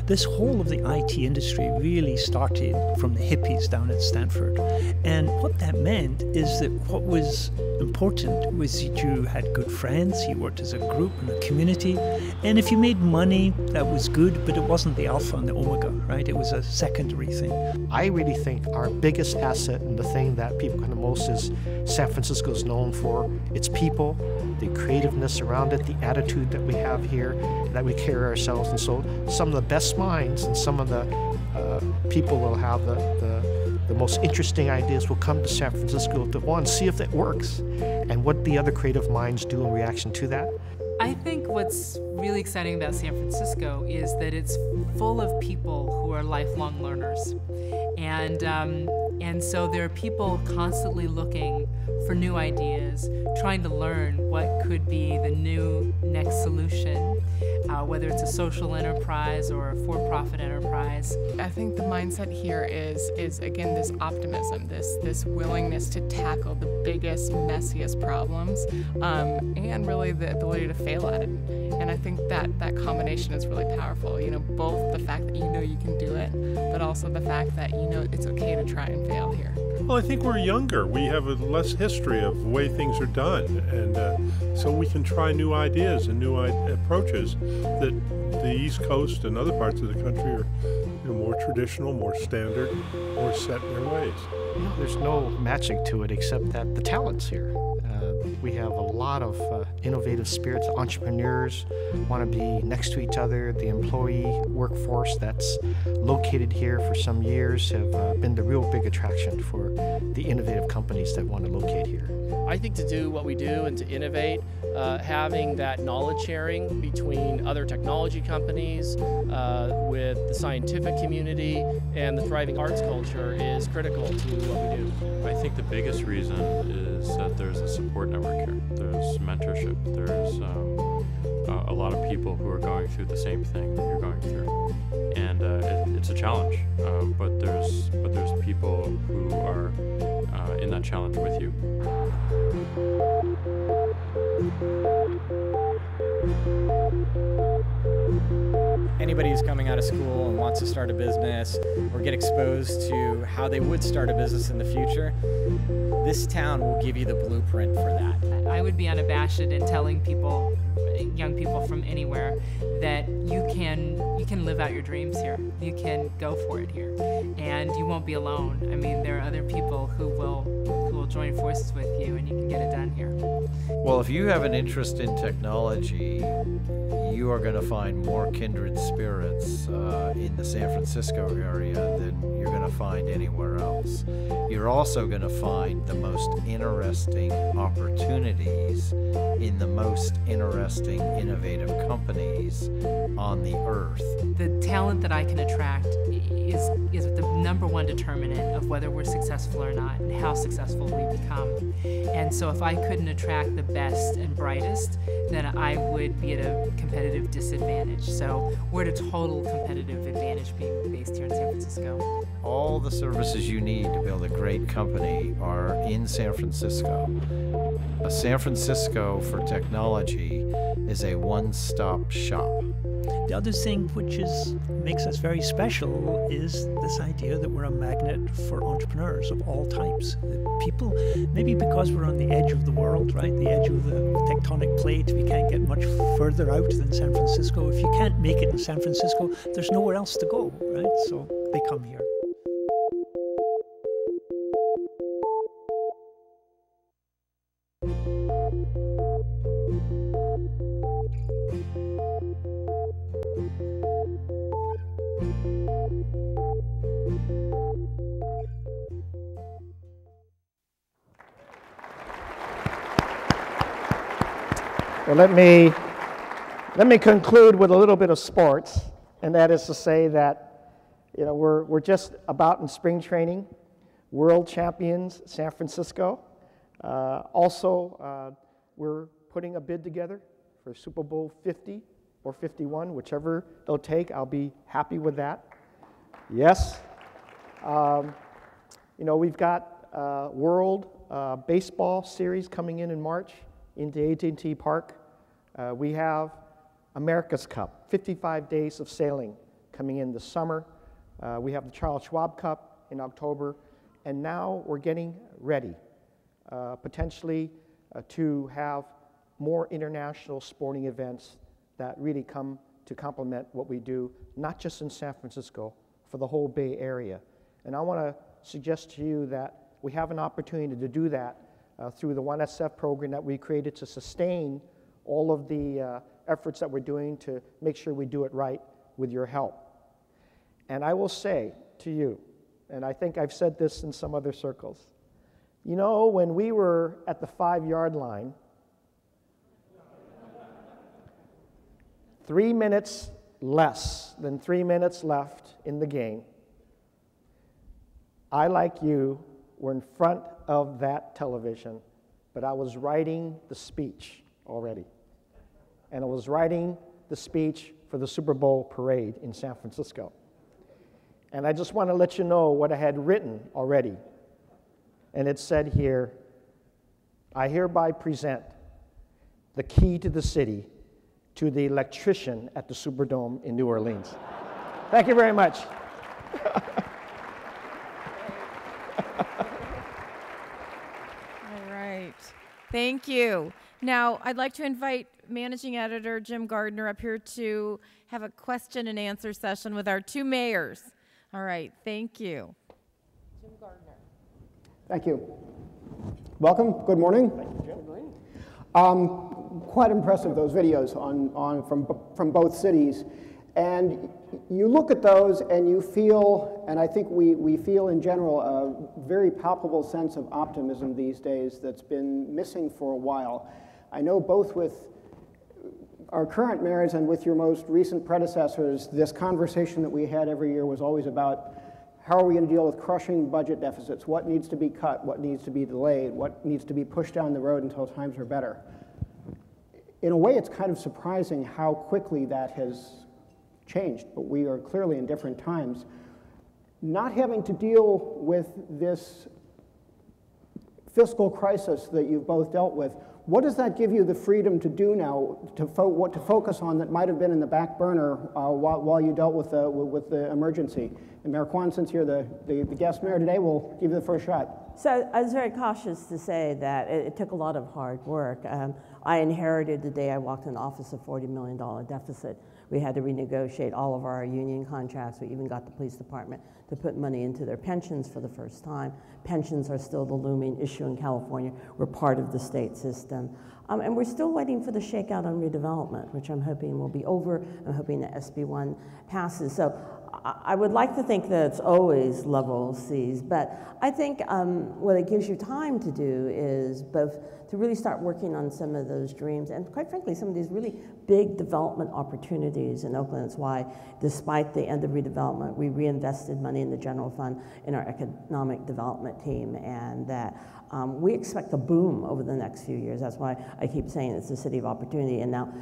This whole of the IT industry really started from the hippies down at Stanford. And what that meant is that what was important was that you had good friends, you worked as a group and a community, and if you made money, that was good, but it wasn't the alpha and the omega, right? It was a secondary thing. I really think our biggest asset, and the thing that people kind of most is San Francisco is known for, its people, the creativeness around it, the attitude that we have here, that we carry ourselves. And so some of the best minds and some of the people will have the most interesting ideas will come to San Francisco to, one, see if it works and what the other creative minds do in reaction to that. I think what's really exciting about San Francisco is that it's full of people who are lifelong learners. And so there are people constantly looking for new ideas, trying to learn what could be the new next solution, whether it's a social enterprise or a for-profit enterprise. I think the mindset here is again, this optimism, this willingness to tackle the biggest, messiest problems, and really the ability to fail at it. And I think that combination is really powerful. You know, both the fact that you know you can do it, but also the fact that you know it's okay to try and fail here. Well, I think we're younger. We have a less history of the way things are done, and so we can try new ideas and new approaches that the East Coast and other parts of the country are more traditional, more standard, more set in their ways. There's no magic to it except that the talent's here. We have a lot of innovative spirits. Entrepreneurs want to be next to each other. The employee workforce that's located here for some years have been the real big attraction for the innovative companies that want to locate here. I think to do what we do and to innovate, having that knowledge sharing between other technology companies, with the scientific community, and the thriving arts culture is critical to what we do. I think the biggest reason is that there's a support network here. There's mentorship. There's a lot of people who are going through the same thing that you're going through, and it's a challenge. But there's people who are in that challenge with you. anybody who's coming out of school and wants to start a business or get exposed to how they would start a business in the future, this town will give you the blueprint for that. I would be unabashed in telling people, young people from anywhere, that you can live out your dreams here. You can go for it here, and you won't be alone. I mean, there are other people who will join forces with you, and you can get it done here. Well, if you have an interest in technology, you are going to find more kindred spirits in the San Francisco area than you're going to find anywhere else. You're also going to find the most interesting opportunities in the most interesting, innovative companies on the earth. The talent that I can attract is the number one determinant of whether we're successful or not and how successful we become. And so if I couldn't attract the best and brightest, then I would be at a competitive disadvantage. So we're at a total competitive advantage being based here in San Francisco. All the services you need to build a great company are in San Francisco. San Francisco for technology is a one-stop shop. The other thing which makes us very special is this idea that we're a magnet for entrepreneurs of all types. People, maybe because we're on the edge of the world, right, the edge of the tectonic plate, we can't get much further out than San Francisco. If you can't make it in San Francisco, there's nowhere else to go, right? So they come here. Well, let me conclude with a little bit of sports, and that is to say that we're just about in spring training, world champions San Francisco. Also, we're putting a bid together for Super Bowl 50 or 51, whichever they'll take. I'll be happy with that. Yes. We've got World Baseball Series coming in March into AT&T Park. We have America's Cup, 55 days of sailing coming in this summer. We have the Charles Schwab Cup in October, and now we're getting ready, potentially to have more international sporting events that really come to complement what we do, not just in San Francisco, for the whole Bay Area. And I want to suggest to you that we have an opportunity to do that through the 1SF program that we created to sustain all of the efforts that we're doing to make sure we do it right with your help. And I will say to you, and I think I've said this in some other circles, when we were at the 5-yard line, 3 minutes less than 3 minutes left in the game, I, like you, were in front of that television, but I was writing the speech already. And I was writing the speech for the Super Bowl parade in San Francisco. And I just want to let you know what I had written already. And it said here, I hereby present the key to the city to the electrician at the Superdome in New Orleans. Thank you very much. All right. Thank you. Now, I'd like to invite Managing Editor Jim Gardner up here to have a question and answer session with our two mayors. All right. Thank you. Jim Gardner. Thank you. Welcome. Good morning. Thank you, Jim. Good morning. Quite impressive, those videos from both cities. And you look at those and you feel, and I think we feel in general, a very palpable sense of optimism these days that's been missing for a while. I know both with our current mayors and with your most recent predecessors, this conversation that we had every year was always about how are we going to deal with crushing budget deficits, what needs to be cut, what needs to be delayed, what needs to be pushed down the road until times are better. In a way, it's kind of surprising how quickly that has changed, but we are clearly in different times. Not having to deal with this fiscal crisis that you've both dealt with, What does that give you the freedom to do now, what to focus on that might have been in the back burner while you dealt with the emergency? And Mayor Quan, since you're the guest mayor today, we'll give you the first shot. So I was very cautious to say that it took a lot of hard work. I inherited the day I walked in the office a $40 million deficit. We had to renegotiate all of our union contracts. We even got the police department to put money into their pensions for the first time. Pensions are still the looming issue in California. We're part of the state system. And we're still waiting for the shakeout on redevelopment, which I'm hoping will be over. I'm hoping that SB1 passes. So I would like to think that it's always level Cs, but I think what it gives you time to do is both to really start working on some of those dreams and, quite frankly, some of these really big development opportunities in Oakland. That's why, despite the end of redevelopment, we reinvested money in the general fund in our economic development team, and that we expect a boom over the next few years. That's why I keep saying it's a city of opportunity. And now,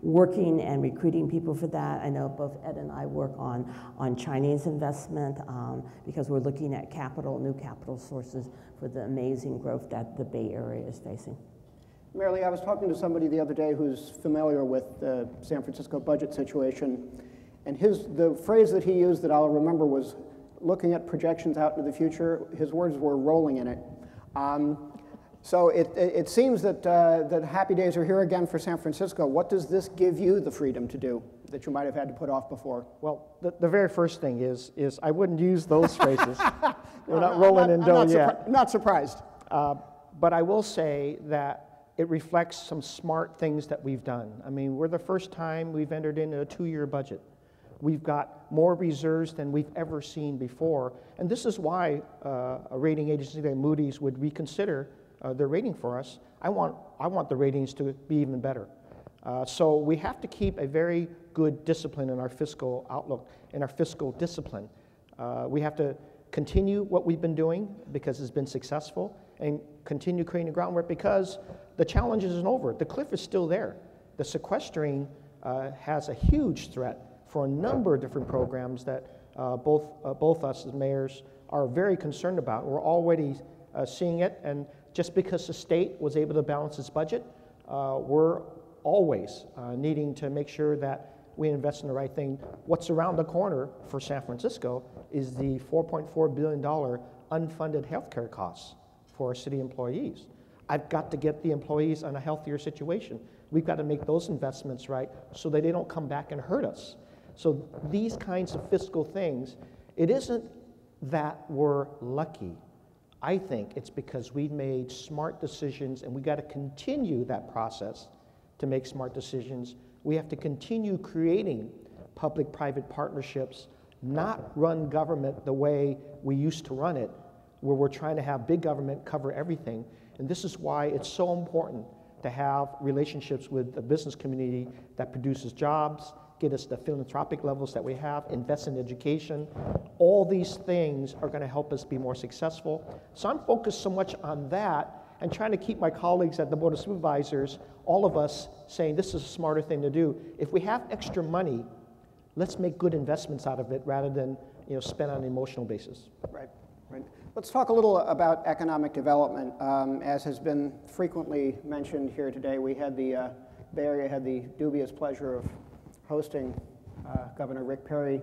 working and recruiting people for that. I know both Ed and I work on Chinese investment because we're looking at new capital sources for the amazing growth that the Bay Area is facing. Mary Lee, I was talking to somebody the other day who's familiar with the San Francisco budget situation, and the phrase that he used that I'll remember was looking at projections out into the future. His words were rolling in it. So it seems that happy days are here again for San Francisco. What does this give you the freedom to do that you might have had to put off before? Well, the very first thing is I wouldn't use those phrases. We're not rolling in dough yet. Not surprised. But I will say that it reflects some smart things that we've done. I mean, we're the first time we've entered into a 2-year budget. We've got more reserves than we've ever seen before. And this is why a rating agency like Moody's would reconsider their rating for us. I want the ratings to be even better. So we have to keep a very good discipline in our fiscal outlook, in our fiscal discipline. We have to continue what we've been doing because it's been successful, and continue creating the groundwork because the challenge isn't over. The cliff is still there. The sequestering has a huge threat for a number of different programs that both us as mayors are very concerned about. We're already seeing it, and just because the state was able to balance its budget, we're always needing to make sure that we invest in the right thing. What's around the corner for San Francisco is the $4.4 billion unfunded healthcare costs for our city employees. I've got to get the employees in a healthier situation. We've got to make those investments right so that they don't come back and hurt us. So these kinds of fiscal things, it isn't that we're lucky. I think it's because we've made smart decisions, and we got to continue that process to make smart decisions. We have to continue creating public-private partnerships, not run government the way we used to run it, where we're trying to have big government cover everything. And this is why it's so important to have relationships with the business community that produces jobs, get us the philanthropic levels that we have, invest in education. All these things are going to help us be more successful. So I'm focused so much on that and trying to keep my colleagues at the Board of Supervisors, all of us, saying this is a smarter thing to do. If we have extra money, let's make good investments out of it rather than spend on an emotional basis. Right. Let's talk a little about economic development. As has been frequently mentioned here today, we had the Bay Area had the dubious pleasure of hosting Governor Rick Perry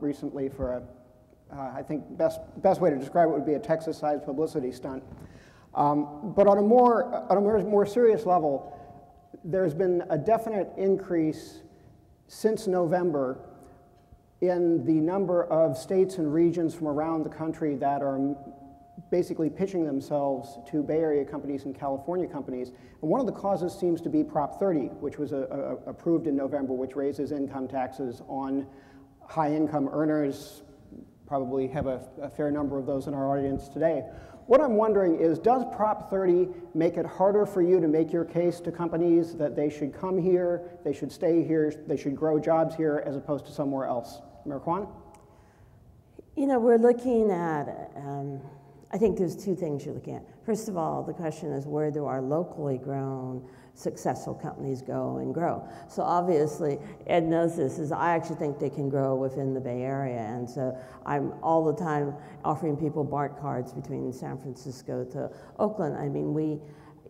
recently for I think best way to describe it would be a Texas-sized publicity stunt. But on a more serious level, there's been a definite increase since November in the number of states and regions from around the country that are basically pitching themselves to Bay Area companies and California companies. And one of the causes seems to be Prop 30, which was approved in November, which raises income taxes on high-income earners. Probably have a fair number of those in our audience today. What I'm wondering is, does Prop 30 make it harder for you to make your case to companies that they should come here, they should stay here, they should grow jobs here as opposed to somewhere else? Mayor Quan? We're looking at, I think there's two things you're looking at. First of all, the question is, where do our locally grown successful companies go and grow? So obviously, Ed knows this, is I actually think they can grow within the Bay Area, and so I'm all the time offering people BART cards between San Francisco to Oakland. I mean,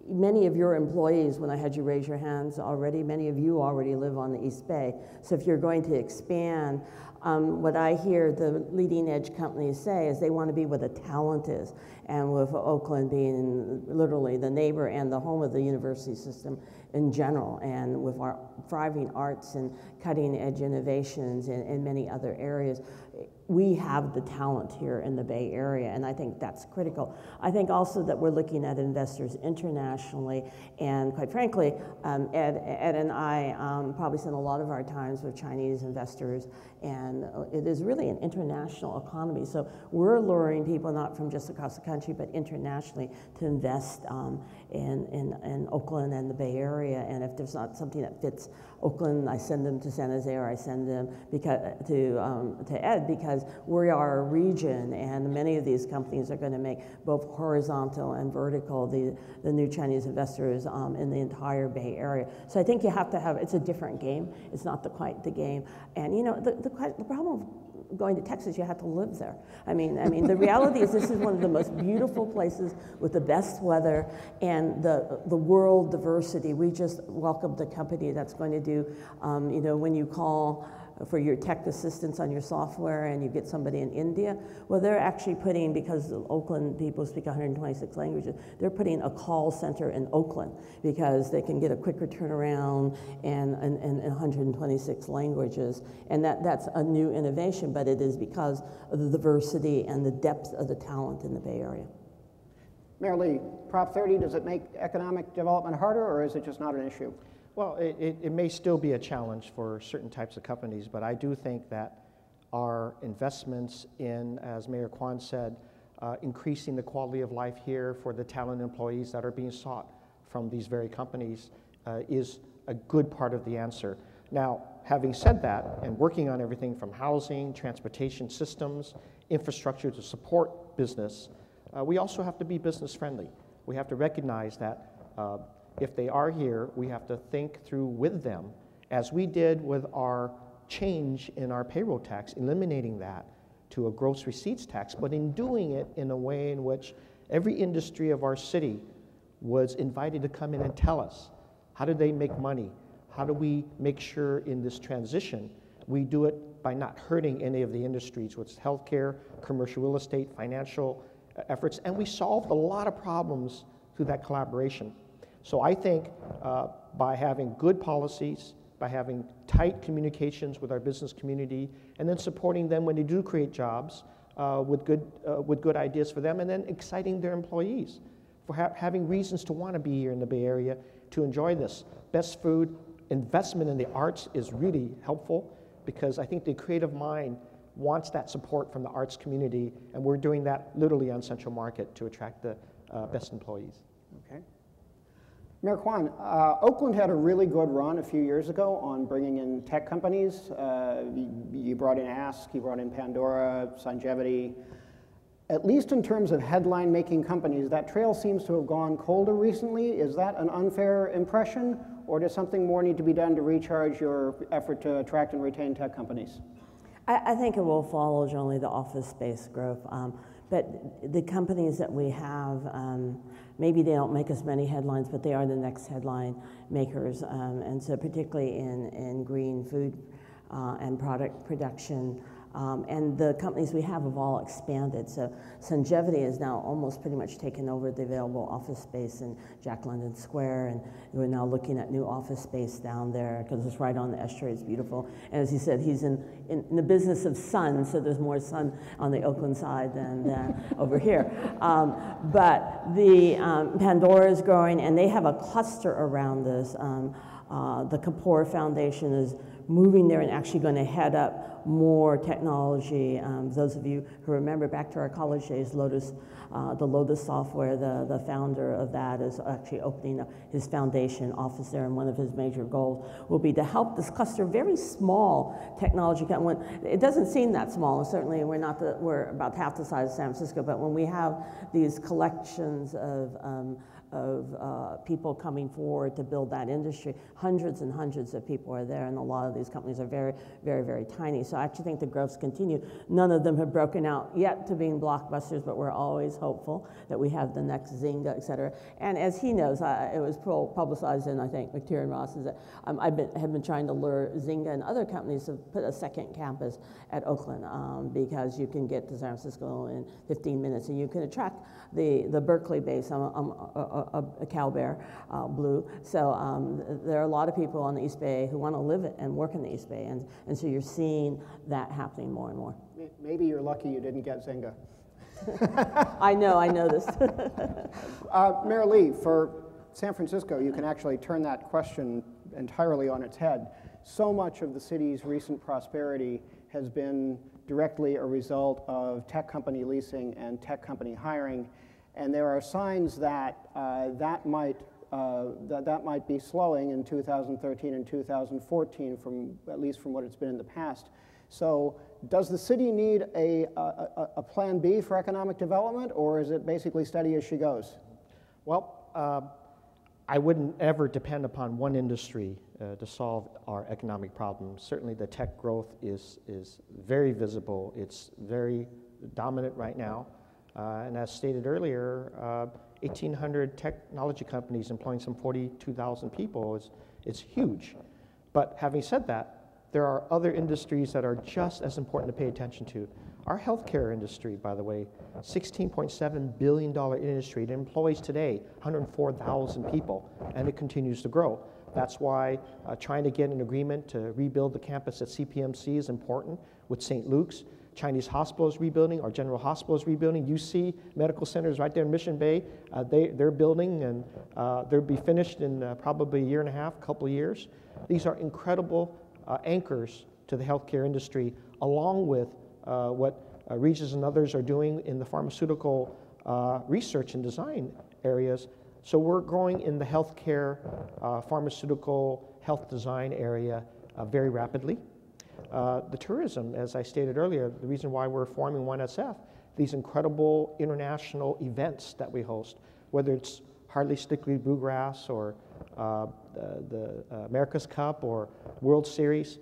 many of your employees, when I had you raise your hands already, many of you already live on the East Bay. So if you're going to expand, what I hear the leading edge companies say is they want to be where the talent is. And with Oakland being literally the neighbor and the home of the university system in general, and with our thriving arts and cutting edge innovations in many other areas, we have the talent here in the Bay Area, and I think that's critical. I think also that we're looking at investors internationally, and quite frankly, Ed and I probably spend a lot of our times with Chinese investors, and it is really an international economy. So we're luring people not from just across the country, but internationally to invest in Oakland and the Bay Area. And if there's not something that fits Oakland, I send them to San Jose, or I send them to Ed, because we are a region, and many of these companies are going to make both horizontal and vertical, the new Chinese investors in the entire Bay Area. So I think you have to have, it's a different game. It's not quite the game. And you know, the problem of going to Texas, you have to live there. I mean, the reality is this is one of the most beautiful places with the best weather and the world diversity. We just welcomed a company that's going to do, you know, when you call for your tech assistance on your software and you get somebody in India, well, they're actually putting, because Oakland people speak 126 languages, they're putting a call center in Oakland because they can get a quicker turnaround and 126 languages. And that's a new innovation, but it is because of the diversity and the depth of the talent in the Bay Area. Mayor Lee, Prop 30, does it make economic development harder, or is it just not an issue? Well, it may still be a challenge for certain types of companies, but I do think that our investments in, as Mayor Quan said, increasing the quality of life here for the talented employees that are being sought from these very companies is a good part of the answer. Now, having said that, and working on everything from housing, transportation systems, infrastructure to support business, we also have to be business friendly. We have to recognize that if they are here, we have to think through with them, as we did with our change in our payroll tax, eliminating that to a gross receipts tax, but in doing it in a way in which every industry of our city was invited to come in and tell us, how do they make money? How do we make sure in this transition we do it by not hurting any of the industries, which is healthcare, commercial real estate, financial efforts, and we solved a lot of problems through that collaboration. So I think by having good policies, by having tight communications with our business community, and then supporting them when they do create jobs with good ideas for them, and then exciting their employees for having reasons to want to be here in the Bay Area to enjoy this. Best food, investment in the arts is really helpful, because I think the creative mind wants that support from the arts community, and we're doing that literally on Central Market to attract the best employees. Okay. Mayor Quan, Oakland had a really good run a few years ago on bringing in tech companies. You brought in Ask, you brought in Pandora, Sungevity. At least in terms of headline-making companies, that trail seems to have gone colder recently. Is that an unfair impression, or does something more need to be done to recharge your effort to attract and retain tech companies? I think it will follow generally the office space growth. But the companies that we have, maybe they don't make as many headlines, but they are the next headline makers. And so particularly in green food and product production, and the companies we have all expanded. So Sungevity is now almost pretty much taken over the available office space in Jack London Square, and we're now looking at new office space down there because it's right on the estuary. It's beautiful. And as he said, he's in the business of sun, so there's more sun on the Oakland side than over here. But the Pandora is growing, and they have a cluster around this. The Kapoor Foundation is moving there and actually going to head up more technology. Those of you who remember back to our college days, Lotus, the Lotus software, the founder of that is actually opening up his foundation office there, and one of his major goals will be to help this cluster, very small technology. It doesn't seem that small, and certainly we're about half the size of San Francisco, but when we have these collections of people coming forward to build that industry, hundreds and hundreds of people are there, and a lot of these companies are very, very, very tiny. So I actually think the growths continue. None of them have broken out yet to being blockbusters, but we're always hopeful that we have the next Zynga, et cetera. And as he knows, it was publicized in, I think, McTiernan Ross, is that have been trying to lure Zynga and other companies to put a second campus at Oakland because you can get to San Francisco in 15 minutes and you can attract the Berkeley base. I'm a Cal Bear, blue. So there are a lot of people on the East Bay who want to live and work in the East Bay. And so you're seeing that happening more and more. Maybe you're lucky you didn't get Zynga. I know this. Mayor Lee, for San Francisco, you can actually turn that question entirely on its head. So much of the city's recent prosperity has been directly a result of tech company leasing and tech company hiring, and there are signs that that might be slowing in 2013 and 2014, at least from what it's been in the past. So does the city need a plan B for economic development, or is it basically steady as she goes? Well, I wouldn't ever depend upon one industry to solve our economic problems. Certainly the tech growth is very visible. It's very dominant right now. And as stated earlier, 1,800 technology companies employing some 42,000 people is huge. But having said that, there are other industries that are just as important to pay attention to. Our healthcare industry, by the way, $16.7 billion industry. It employs today 104,000 people, and it continues to grow. That's why trying to get an agreement to rebuild the campus at CPMC is important with St. Luke's. Chinese hospital is rebuilding, our general hospital is rebuilding. UC Medical Center is right there in Mission Bay. They're building, and they'll be finished in probably a year and a half, couple of years. These are incredible anchors to the healthcare industry, along with what Regis and others are doing in the pharmaceutical research and design areas. So we're growing in the healthcare, pharmaceutical, health design area very rapidly. The tourism, as I stated earlier, the reason why we're forming 1SF, these incredible international events that we host, whether it's Hardly Strictly Bluegrass or the America's Cup or World Series,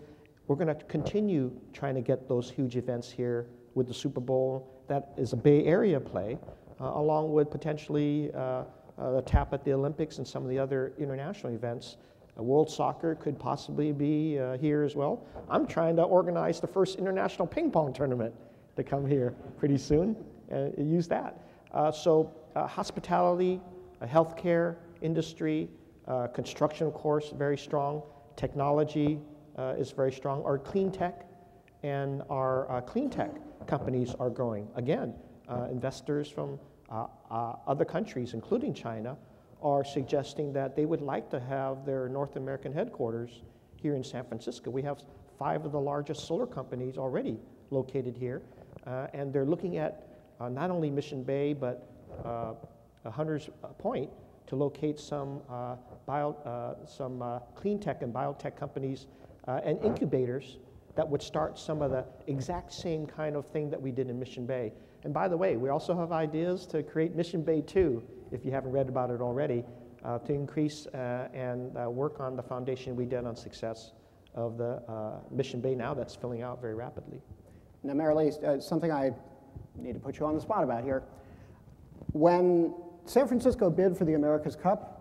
we're going to continue trying to get those huge events here with the Super Bowl. That is a Bay Area play, along with potentially a tap at the Olympics and some of the other international events. World Soccer could possibly be here as well. I'm trying to organize the first international ping pong tournament to come here pretty soon and use that. So hospitality, healthcare industry, construction, of course, very strong. Technology is very strong. Our clean tech and our clean tech companies are growing. Again, investors from other countries, including China, are suggesting that they would like to have their North American headquarters here in San Francisco. We have 5 of the largest solar companies already located here, and they're looking at not only Mission Bay, but Hunters Point to locate some clean tech and biotech companies and incubators that would start some of the exact same kind of thing that we did in Mission Bay. And by the way, we also have ideas to create Mission Bay 2, if you haven't read about it already, to increase and work on the foundation we did on success of the Mission Bay now that's filling out very rapidly. Now, Mayor Lee, something I need to put you on the spot about here. When San Francisco bid for the America's Cup,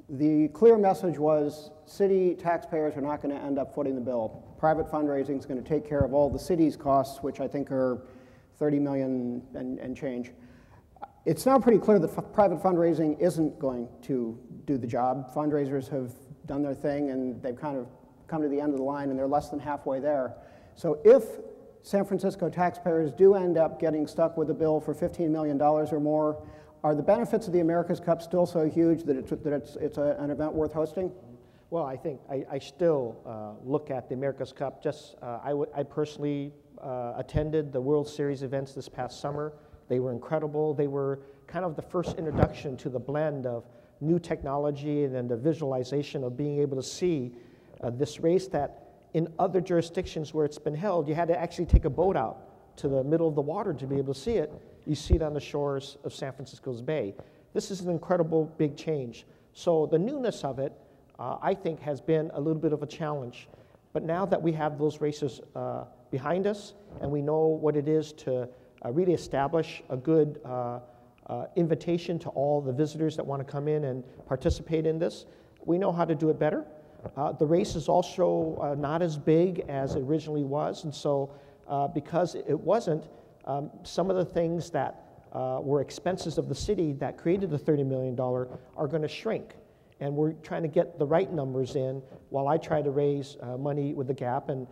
the clear message was city taxpayers are not going to end up footing the bill. Private fundraising is going to take care of all the city's costs, which I think are $30 million and change. It's now pretty clear that private fundraising isn't going to do the job. Fundraisers have done their thing, and they've kind of come to the end of the line, and they're less than halfway there. So if San Francisco taxpayers do end up getting stuck with a bill for $15 million or more, are the benefits of the America's Cup still so huge that it's an event worth hosting? Well, I think I still look at the America's Cup. I personally attended the World Series events this past summer. They were incredible. They were kind of the first introduction to the blend of new technology and then the visualization of being able to see this race that in other jurisdictions where it's been held, you had to actually take a boat out to the middle of the water to be able to see it. You see it on the shores of San Francisco's Bay. This is an incredible big change. So the newness of it, I think, has been a little bit of a challenge. But now that we have those races behind us, and we know what it is to really establish a good invitation to all the visitors that want to come in and participate in this. We know how to do it better. The race is also not as big as it originally was, and so because it wasn't, some of the things that were expenses of the city that created the $30 million are going to shrink. And we're trying to get the right numbers in while I try to raise money with the gap and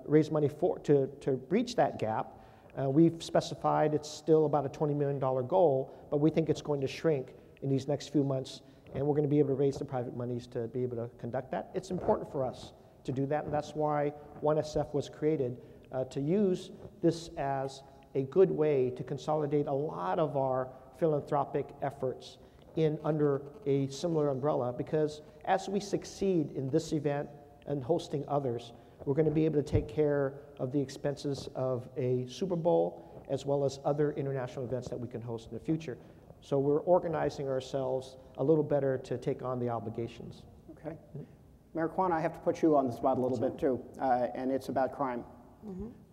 raise money to breach that gap. We've specified it's still about a $20 million goal, but we think it's going to shrink in these next few months, and we're going to be able to raise the private monies to be able to conduct that. It's important for us to do that, and that's why 1SF was created, to use this as a good way to consolidate a lot of our philanthropic efforts in under a similar umbrella, because as we succeed in this event and hosting others, we're going to be able to take care of the expenses of a Super Bowl as well as other international events that we can host in the future. So we're organizing ourselves a little better to take on the obligations. Okay. Mayor Quan, I have to put you on the spot a little bit too, and it's about crime.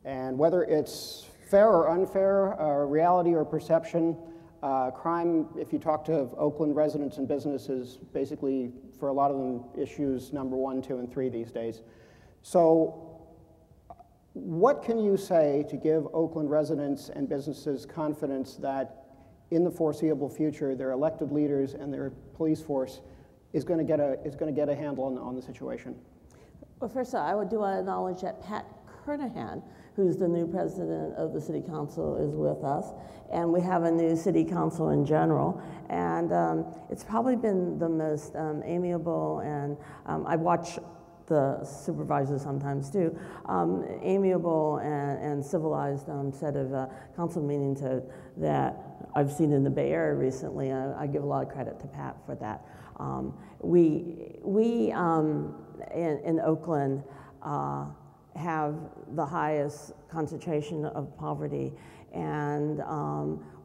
And whether it's fair or unfair, reality or perception, crime, if you talk to Oakland residents and businesses, basically for a lot of them, issues number 1, 2, and 3 these days. So what can you say to give Oakland residents and businesses confidence that in the foreseeable future, their elected leaders and their police force is going to get a handle on the situation? Well, first of all, I do want to acknowledge that Pat Kernahan, who's the new president of the city council, is with us, and we have a new city council in general, and it's probably been the most amiable, and I watch the supervisors sometimes too, amiable and civilized set of council meetings that I've seen in the Bay Area recently. I give a lot of credit to Pat for that. We in Oakland have the highest concentration of poverty, and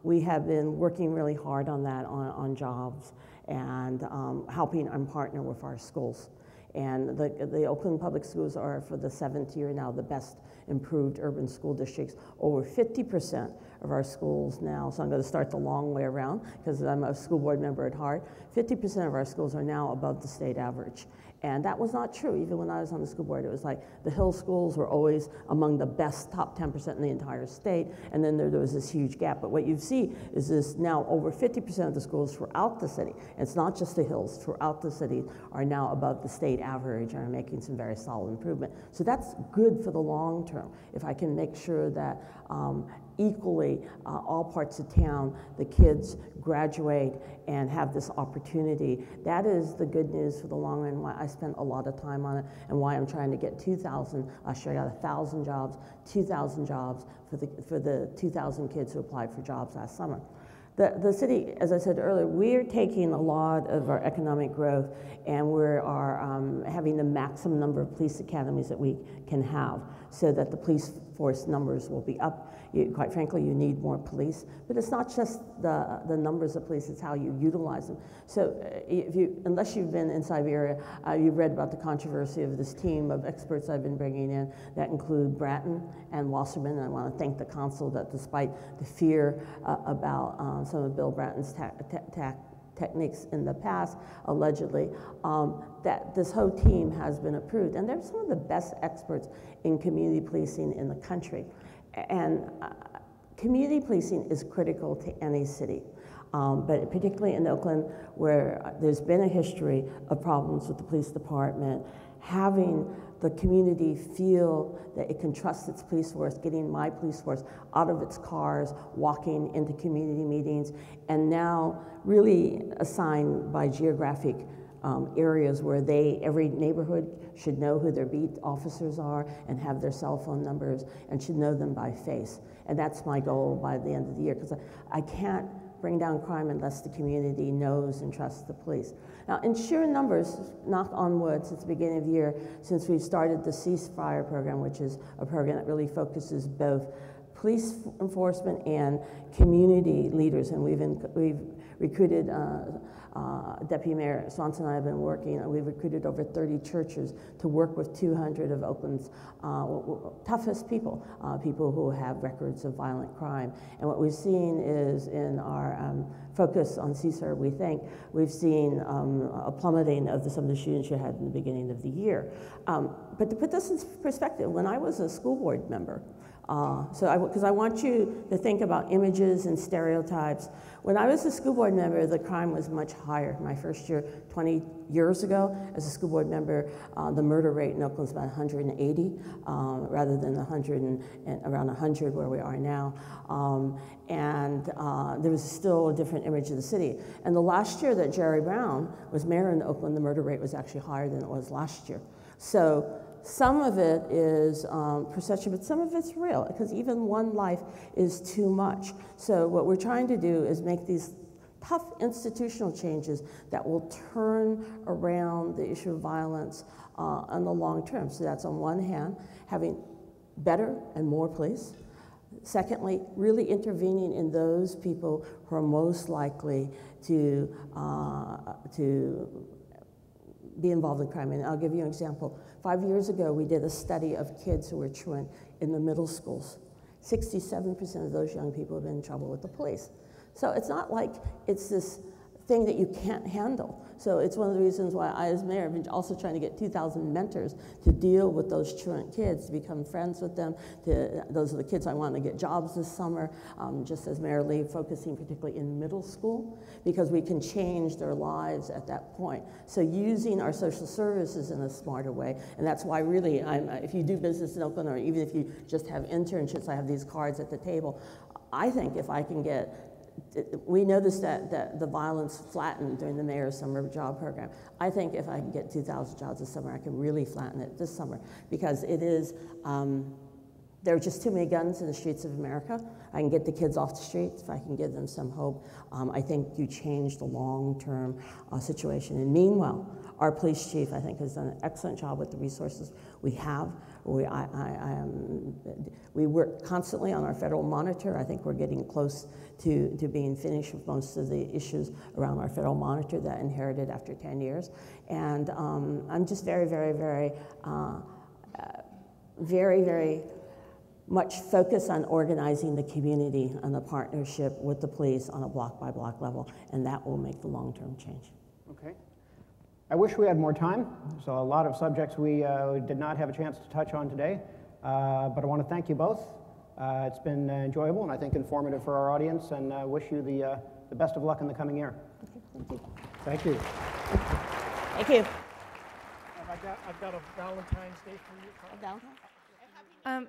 we have been working really hard on that, on jobs, and helping and partner with our schools. And the Oakland Public Schools are, for the 7th year now, the best improved urban school districts. Over 50% of our schools now, so I'm going to start the long way around because I'm a school board member at heart, 50% of our schools are now above the state average. And that was not true. Even when I was on the school board, it was like the Hill schools were always among the best top 10% in the entire state, and then there was this huge gap. But what you see is this now over 50% of the schools throughout the city, and it's not just the Hills, throughout the city are now above the state average and are making some very solid improvement. So that's good for the long term. If I can make sure that equally, all parts of town, the kids graduate and have this opportunity. That is the good news for the long run, why I spent a lot of time on it, and why I'm trying to get 2,000, last year I got 1,000 jobs, 2,000 jobs for the 2,000 kids who applied for jobs last summer. The city, as I said earlier, we're taking a lot of our economic growth, and we are having the maximum number of police academies that we can have, so that the police force numbers will be up. Quite frankly, you need more police, but it's not just the numbers of police, it's how you utilize them. So unless you've been inside the area, you've read about the controversy of this team of experts I've been bringing in that include Bratton and Wasserman, and I want to thank the council that despite the fear about some of Bill Bratton's techniques in the past, allegedly, that this whole team has been approved. And they're some of the best experts in community policing in the country. And community policing is critical to any city, but particularly in Oakland, where there's been a history of problems with the police department, having the community feel that it can trust its police force, getting my police force out of its cars, walking into community meetings, and now really assigned by geographic areas where every neighborhood should know who their beat officers are and have their cell phone numbers and should know them by face. And that's my goal by the end of the year, because I can't bring down crime unless the community knows and trusts the police. Now, in sheer numbers, knock on wood, since the beginning of the year, since we've started the ceasefire program, which is a program that really focuses both police enforcement and community leaders, and we've recruited, Deputy Mayor Swanson and I have been working, we've recruited over 30 churches to work with 200 of Oakland's toughest people, people who have records of violent crime. And what we've seen is in our focus on CSER, we've seen a plummeting of some of the shootings you had in the beginning of the year. But to put this in perspective, when I was a school board member, because I want you to think about images and stereotypes. When I was a school board member, the crime was much higher. My first year, 20 years ago, as a school board member, the murder rate in Oakland was about 180, rather than around 100 where we are now. There was still a different image of the city. And the last year that Jerry Brown was mayor in Oakland, the murder rate was actually higher than it was last year. So some of it is perception, but some of it's real, because even one life is too much. So what we're trying to do is make these tough institutional changes that will turn around the issue of violence on the long term. So that's on one hand, having better and more police. Secondly, really intervening in those people who are most likely to be involved in crime. And I'll give you an example. 5 years ago, we did a study of kids who were truant in the middle schools. 67% of those young people have been in trouble with the police. So it's not like it's this thing that you can't handle. So it's one of the reasons why I, as mayor, have been also trying to get 2,000 mentors to deal with those truant kids, to become friends with them. Those are the kids I want to get jobs this summer, just as Mayor Lee, focusing particularly in middle school, because we can change their lives at that point. So using our social services in a smarter way, and that's why really, if you do business in Oakland, or even if you just have internships, I have these cards at the table. I think if I can get, we noticed that the violence flattened during the mayor's summer job program. I think if I can get 2,000 jobs this summer, I can really flatten it this summer, because it is, there are just too many guns in the streets of America. I can get the kids off the streets if I can give them some hope. I think you change the long-term situation. And meanwhile, our police chief, I think, has done an excellent job with the resources we have. We work constantly on our federal monitor. I think we're getting close to being finished with most of the issues around our federal monitor that inherited after 10 years. And I'm just very, very, very, very, very much focused on organizing the community and the partnership with the police on a block-by-block level, and that will make the long-term change. Okay. I wish we had more time. So a lot of subjects we did not have a chance to touch on today, but I want to thank you both. It's been enjoyable and I think informative for our audience, and wish you the best of luck in the coming year. Thank you. Thank you. I've got a Valentine's Day for you. A Valentine's?